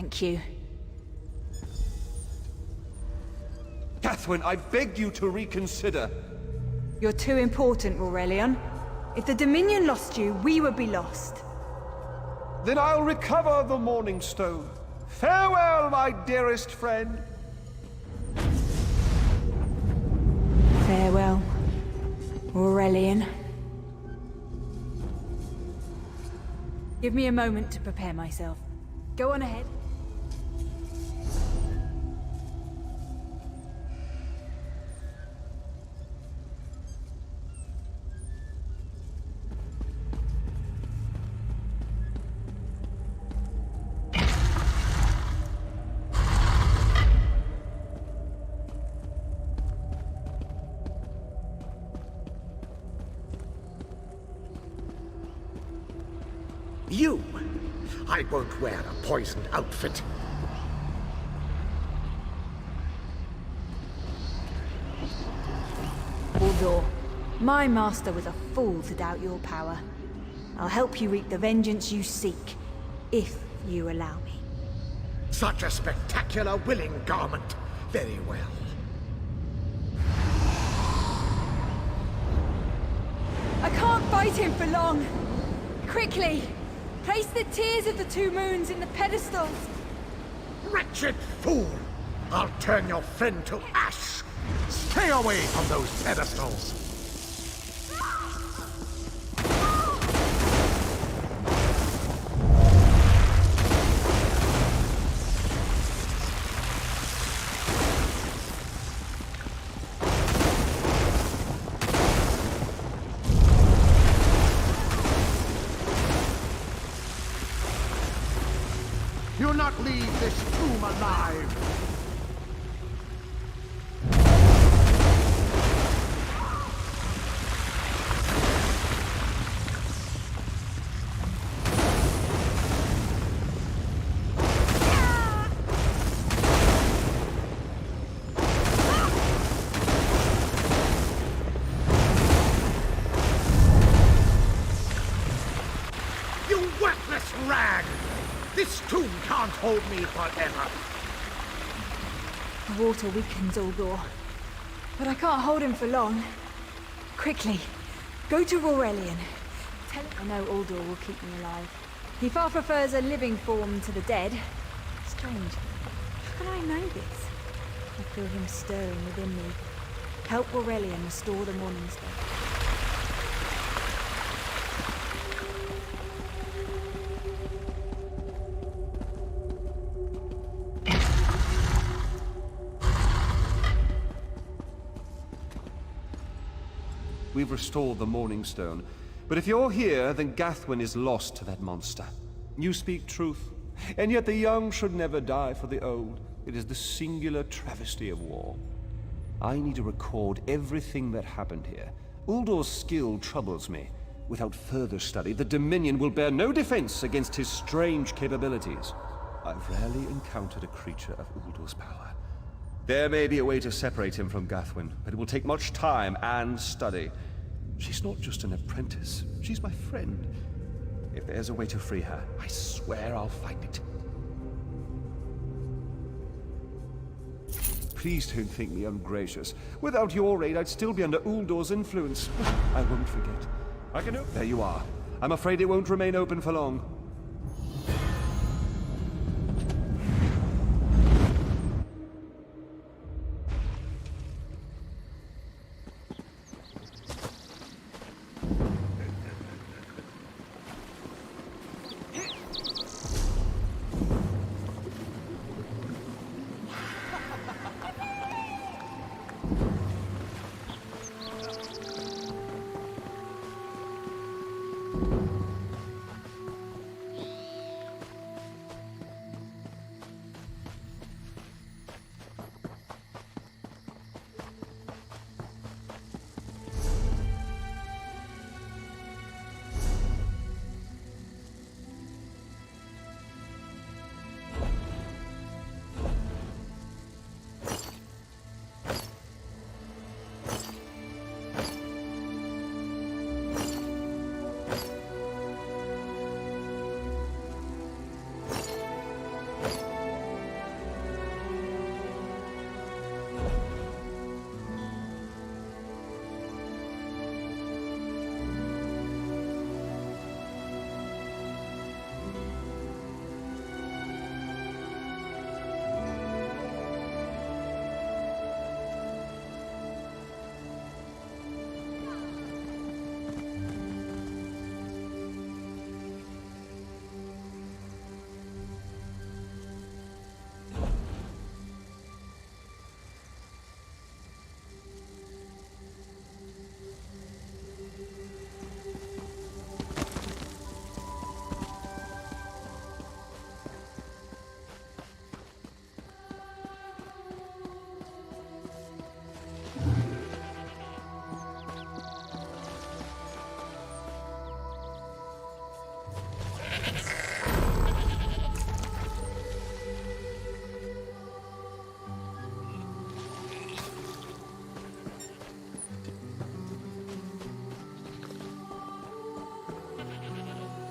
Thank you. Gathwin, I beg you to reconsider. You're too important, Aurelion. If the Dominion lost you, we would be lost. Then I'll recover the Morning Stone. Farewell, my dearest friend. Farewell, Aurelion. Give me a moment to prepare myself. Go on ahead. You! I won't wear a poisoned outfit. Uldur, my master was a fool to doubt your power. I'll help you reap the vengeance you seek, if you allow me. Such a spectacular willing garment. Very well. I can't fight him for long. Quickly! Place the tears of the two moons in the pedestals! Wretched fool! I'll turn your friend to ash! Stay away from those pedestals! You'll not leave this tomb alive! You worthless rag! This tomb can't hold me forever. The water weakens Uldur, but I can't hold him for long. Quickly, go to Aurelion. Tell him I know Uldur will keep me alive. He far prefers a living form to the dead. Strange. How can I know this? I feel him stirring within me. Help Aurelion restore the Morning Stone. We've restored the Morning Stone. But if you're here, then Gathwin is lost to that monster. You speak truth. And yet the young should never die for the old. It is the singular travesty of war. I need to record everything that happened here. Uldor's skill troubles me. Without further study, the Dominion will bear no defense against his strange capabilities. I've rarely encountered a creature of Uldor's power. There may be a way to separate him from Gathwin, but it will take much time and study. She's not just an apprentice, she's my friend. If there's a way to free her, I swear I'll find it. Please don't think me ungracious. Without your aid, I'd still be under Uldor's influence. I won't forget. I can open. There you are. I'm afraid it won't remain open for long.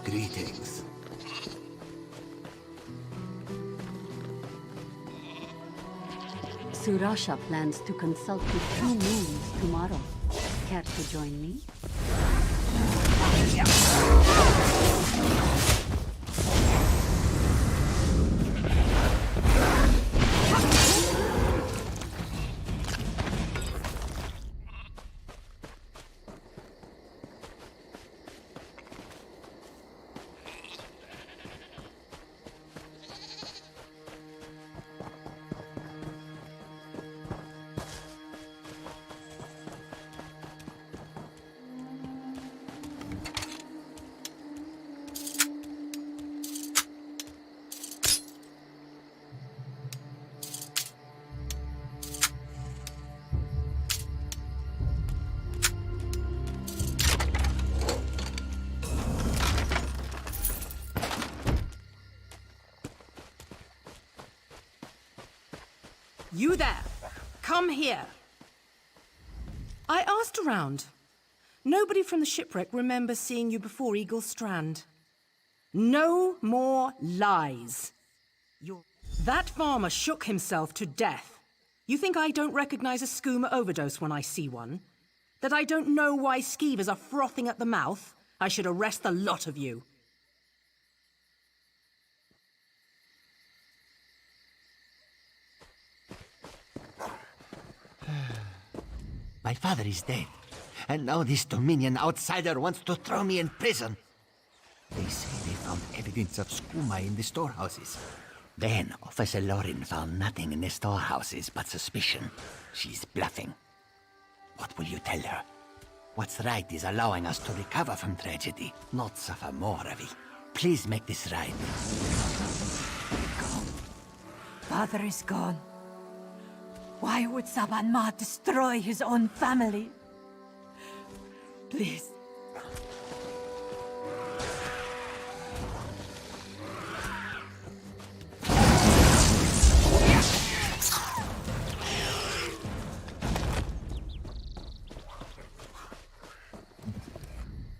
Greetings. Surasha plans to consult with 2 moons tomorrow. Care to join me? You there! Come here! I asked around. Nobody from the shipwreck remembers seeing you before Eagle Strand. No more lies. That farmer shook himself to death. You think I don't recognize a skooma overdose when I see one? That I don't know why skeevers are frothing at the mouth? I should arrest the lot of you. My father is dead, and now this Dominion outsider wants to throw me in prison. They say they found evidence of skooma in the storehouses. Then Officer Lauren found nothing in the storehouses but suspicion. She's bluffing. What will you tell her? What's right is allowing us to recover from tragedy, not suffer more of it. Please make this right. Father is gone. Why would Saban Ma destroy his own family? Please.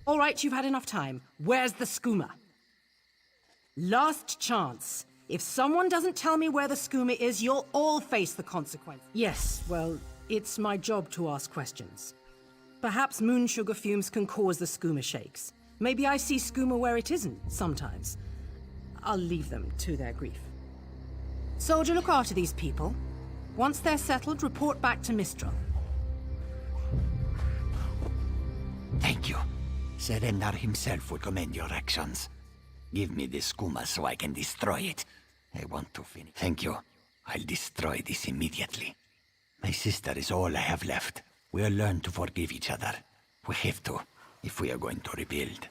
All right, you've had enough time. Where's the skooma? Last chance. If someone doesn't tell me where the skooma is, you'll all face the consequence. Yes, well, it's my job to ask questions. Perhaps moon sugar fumes can cause the skooma shakes. Maybe I see skooma where it isn't, sometimes. I'll leave them to their grief. Soldier, look after these people. Once they're settled, report back to Mistral. Thank you. Serendar himself would commend your actions. Give me this skooma so I can destroy it. I want to finish. Thank you. I'll destroy this immediately. My sister is all I have left. We'll learn to forgive each other. We have to, if we are going to rebuild.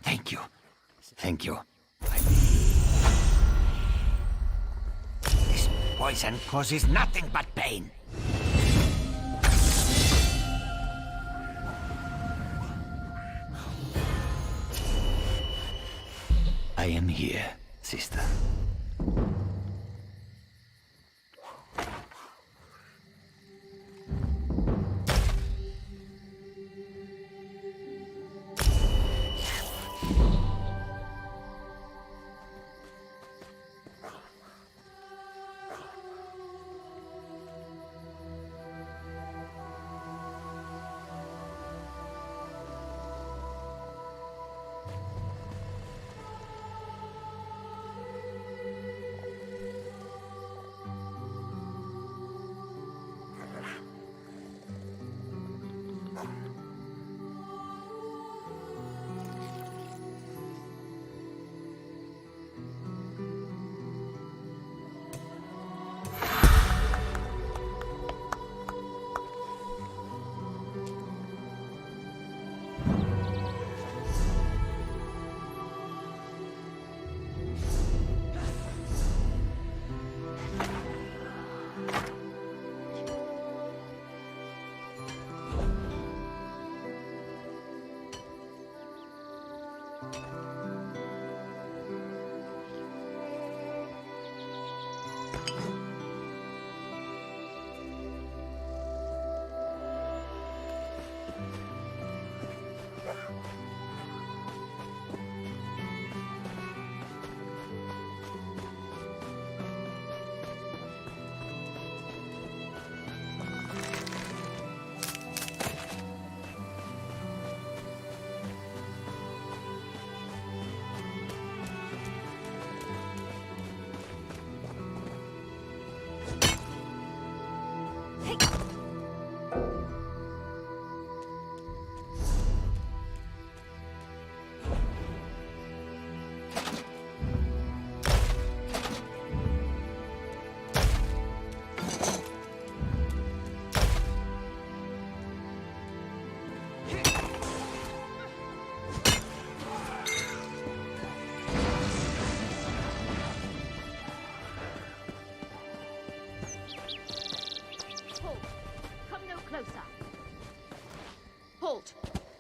Thank you. Thank you. This poison causes nothing but pain. I am here, sister.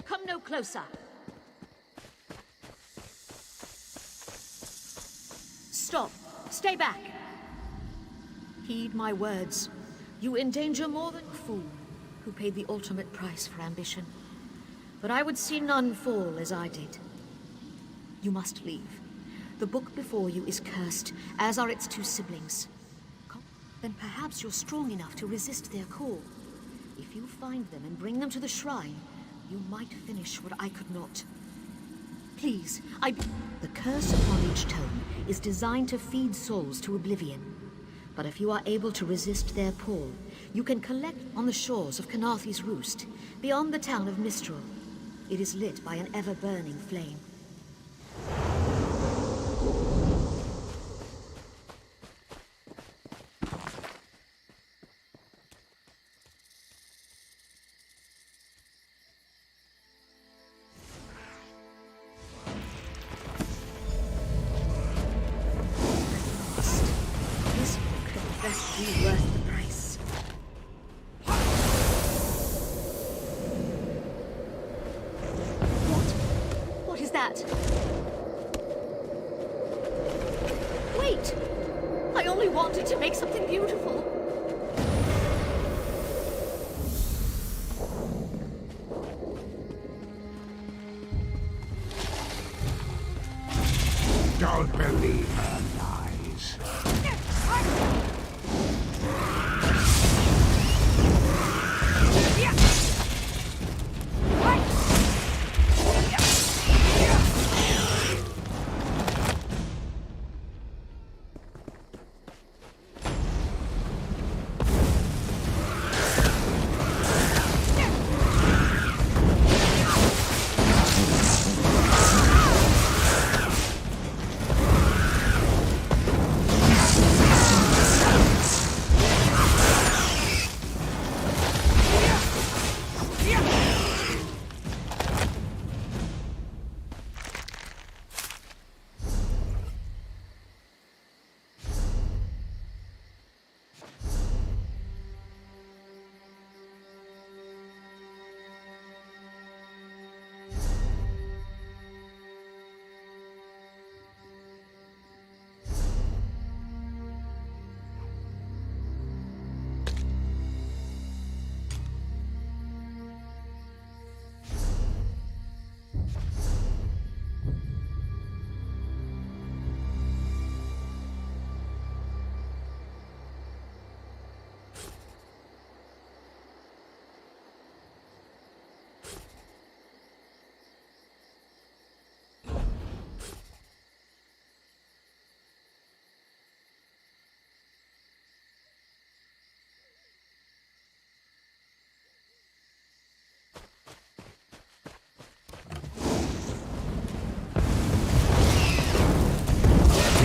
Come no closer. Stop. Stay back. Heed my words. You endanger more than a fool who paid the ultimate price for ambition. But I would see none fall as I did. You must leave. The book before you is cursed, as are its two siblings. Then perhaps you're strong enough to resist their call. If you find them and bring them to the shrine, you might finish what I could not. Please, The curse upon each tome is designed to feed souls to oblivion. But if you are able to resist their pull, you can collect on the shores of Canarthi's Roost, beyond the town of Mistral. It is lit by an ever-burning flame. This could best be worth the price. What is that? Wait! I only wanted to make something beautiful. Don't believe her lies.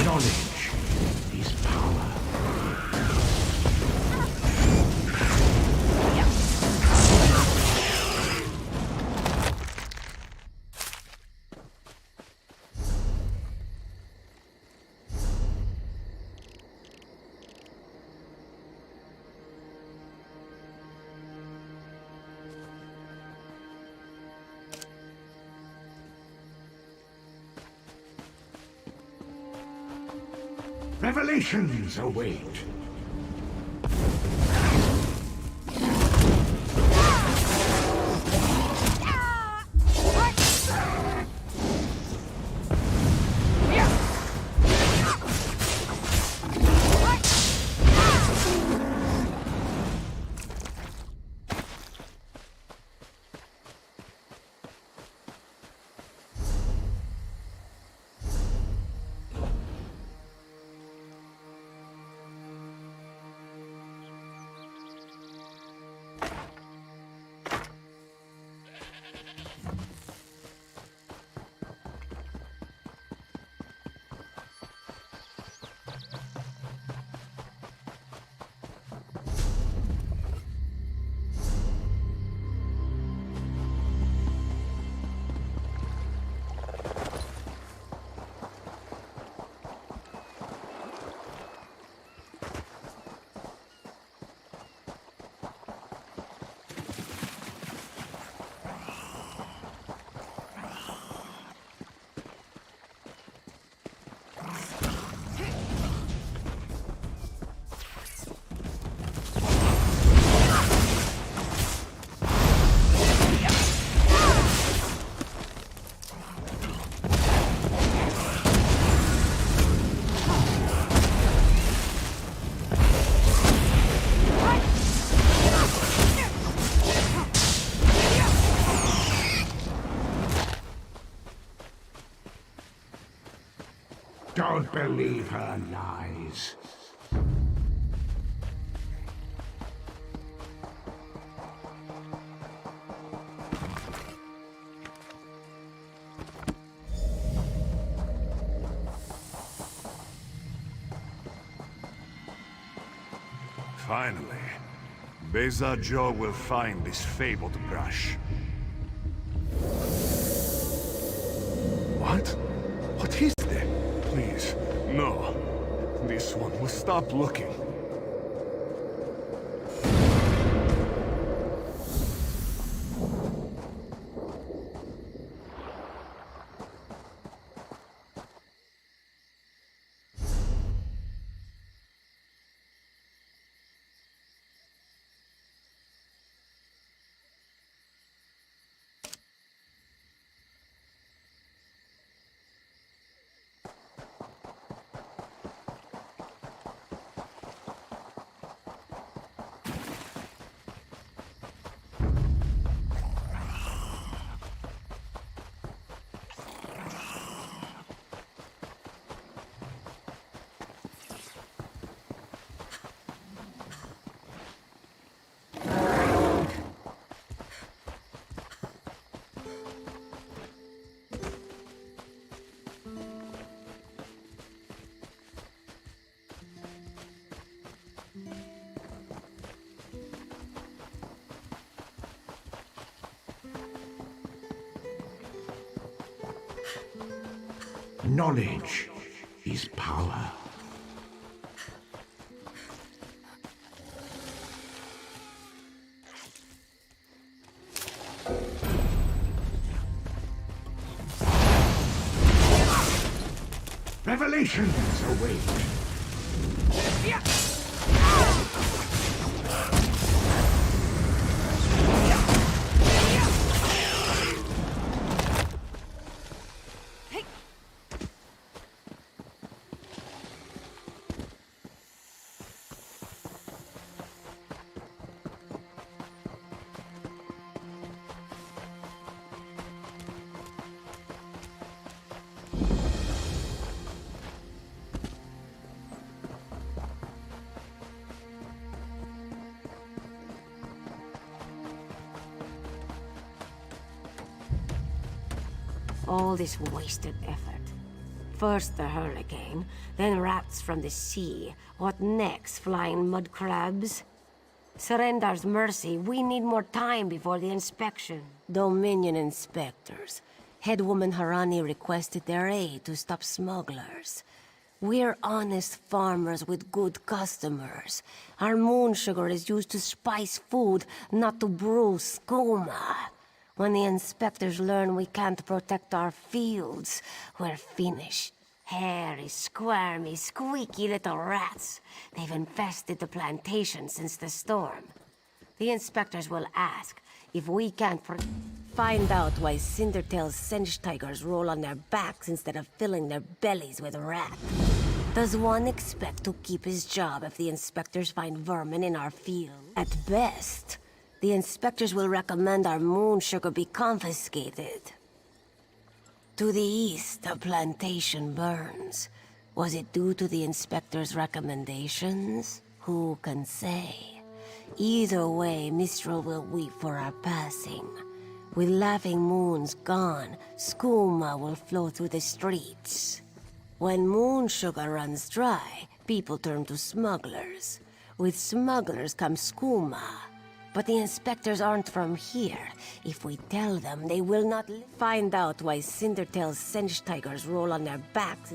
Knowledge is power. Revelations await. Don't believe her lies. Finally, Beza Joe will find this fabled brush. What? What is that? Please, no. This one will stop looking. Knowledge is power. Revelations await. All this wasted effort. First the hurricane, then rats from the sea. What next? Flying mud crabs? Surendar's mercy, we need more time before the inspection. Dominion inspectors. Headwoman Harani requested their aid to stop smugglers. We're honest farmers with good customers. Our moon sugar is used to spice food, not to brew skooma. When the inspectors learn we can't protect our fields, we're finished. Hairy, squirmy, squeaky little rats. They've infested the plantation since the storm. The inspectors will ask if we can't find out why Cindertail's Singe tigers roll on their backs instead of filling their bellies with rat. Does one expect to keep his job if the inspectors find vermin in our field? At best, the inspectors will recommend our moon sugar be confiscated. To the east, the plantation burns. Was it due to the inspector's recommendations? Who can say? Either way, Mistral will weep for our passing. With Laughing Moons gone, skooma will flow through the streets. When moon sugar runs dry, people turn to smugglers. With smugglers comes skooma. But the inspectors aren't from here. If we tell them, they will not find out why Cindertail's Singe tigers roll on their backs.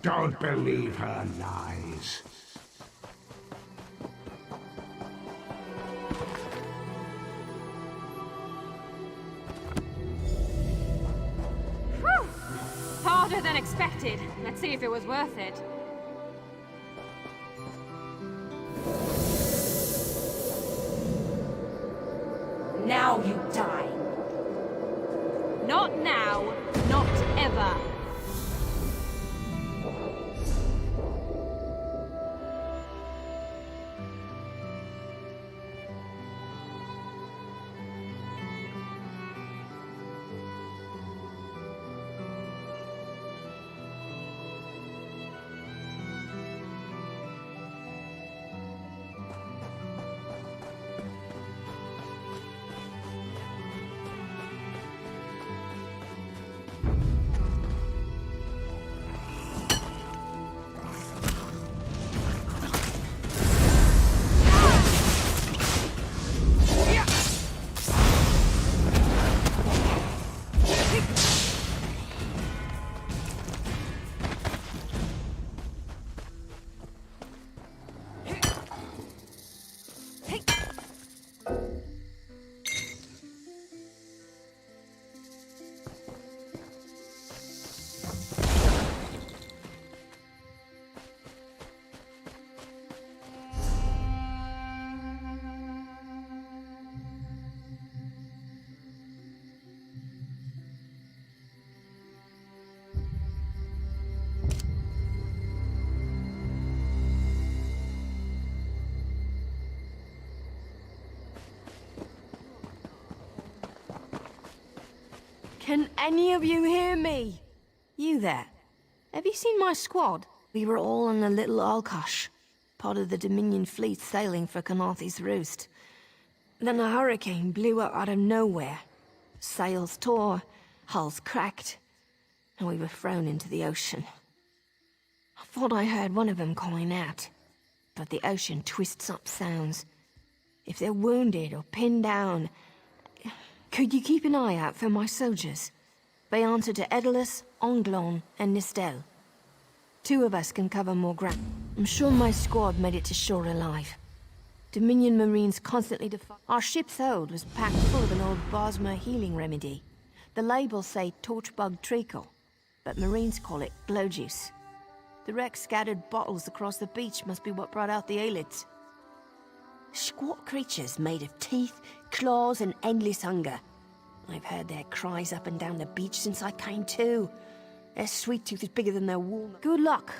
Don't believe her lies. Whew! Harder than expected. Let's see if it was worth it. Now you die. Not now, not ever. Can any of you hear me? You there? Have you seen my squad? We were all in a little Alkosh, part of the Dominion fleet sailing for Canarthy's Roost. Then a hurricane blew up out of nowhere. Sails tore, hulls cracked, and we were thrown into the ocean. I thought I heard one of them calling out, but the ocean twists up sounds. If they're wounded or pinned down, could you keep an eye out for my soldiers? They answer to Edalus, Onglon, and Nistel. 2 of us can cover more ground. I'm sure my squad made it to shore alive. Dominion Marines constantly defy. Our ship's hold was packed full of an old Bosmer healing remedy. The labels say torchbug treacle, but Marines call it glow juice. The wreck scattered bottles across the beach must be what brought out the Aelids. Squat creatures made of teeth, claws, and endless hunger. I've heard their cries up and down the beach since I came to. Their sweet tooth is bigger than their walnut. Good luck.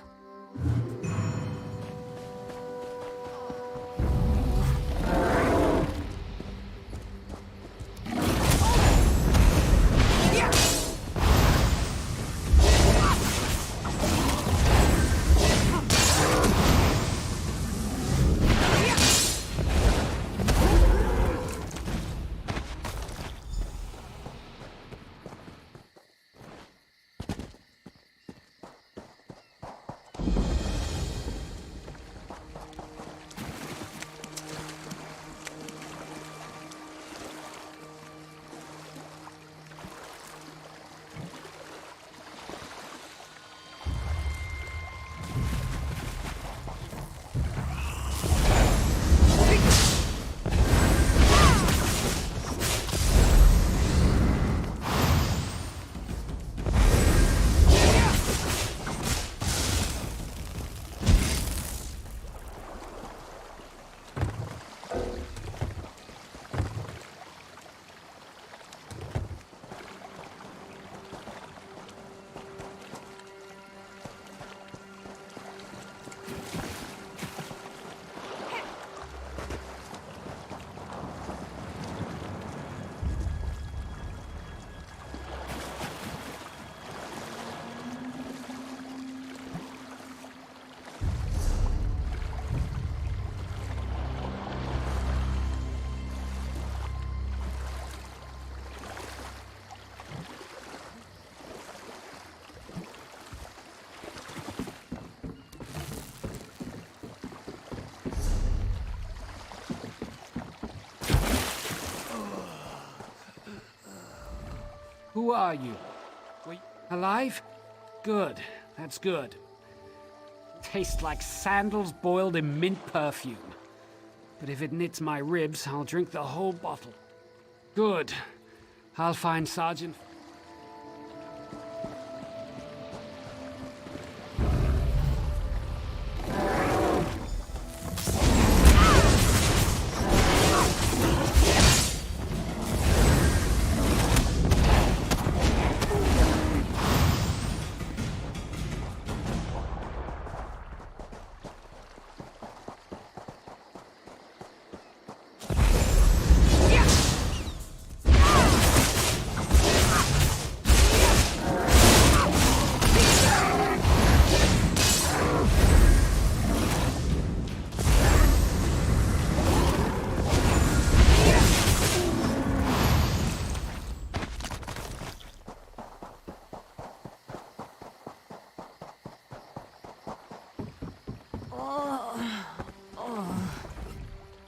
Who are you? Wait, alive? Good. That's good. tastes like sandals boiled in mint perfume. But if it knits my ribs, I'll drink the whole bottle. Good. I'll find Sergeant...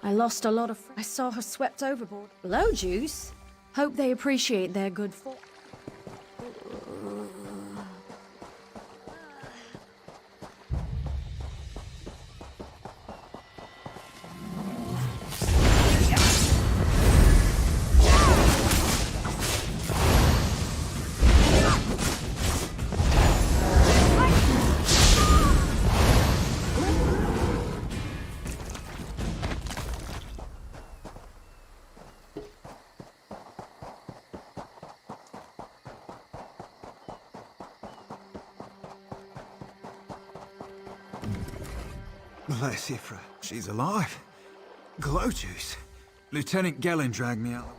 I lost a lot of... I saw her swept overboard. Blow juice? Hope they appreciate their good fortune. Bless Ifra, she's alive. Glow juice. Lieutenant Gellin dragged me out.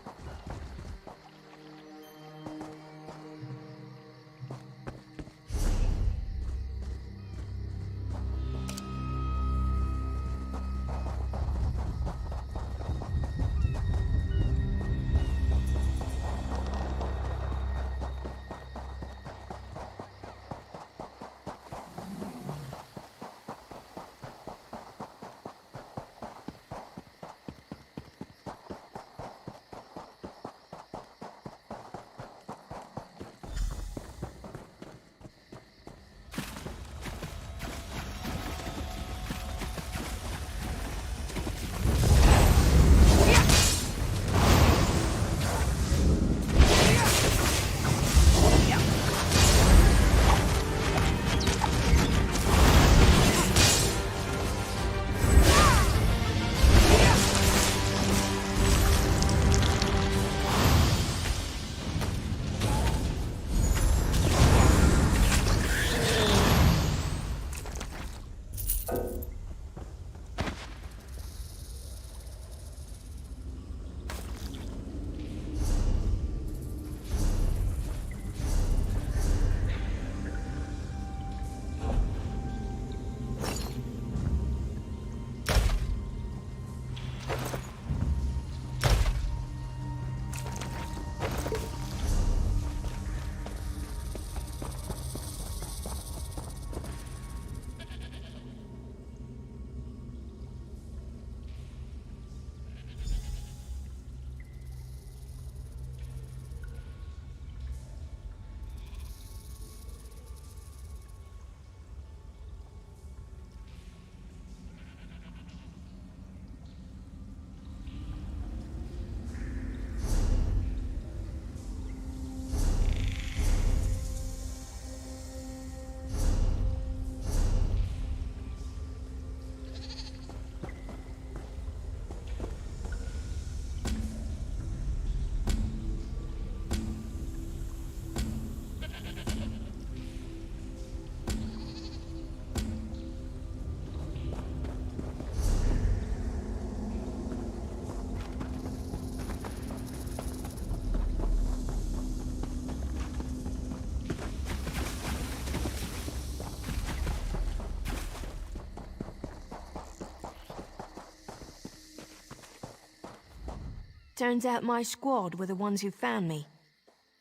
Turns out my squad were the ones who found me.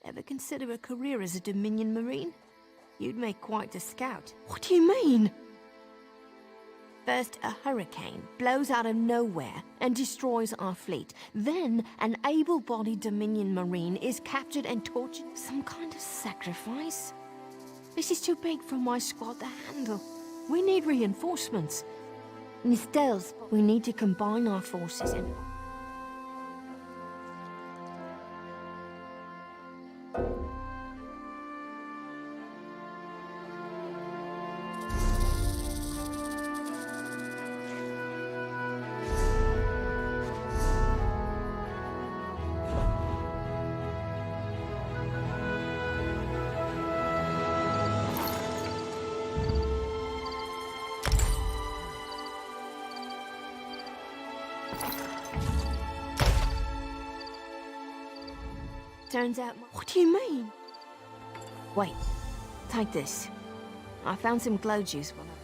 Ever consider a career as a Dominion Marine? You'd make quite a scout. What do you mean? First, a hurricane blows out of nowhere and destroys our fleet. Then, an able-bodied Dominion Marine is captured and tortured. Some kind of sacrifice? This is too big for my squad to handle. We need reinforcements. Miss Dells, we need to combine our forces and... Turns out... What do you mean? Wait, take this. I found some glow juice while I...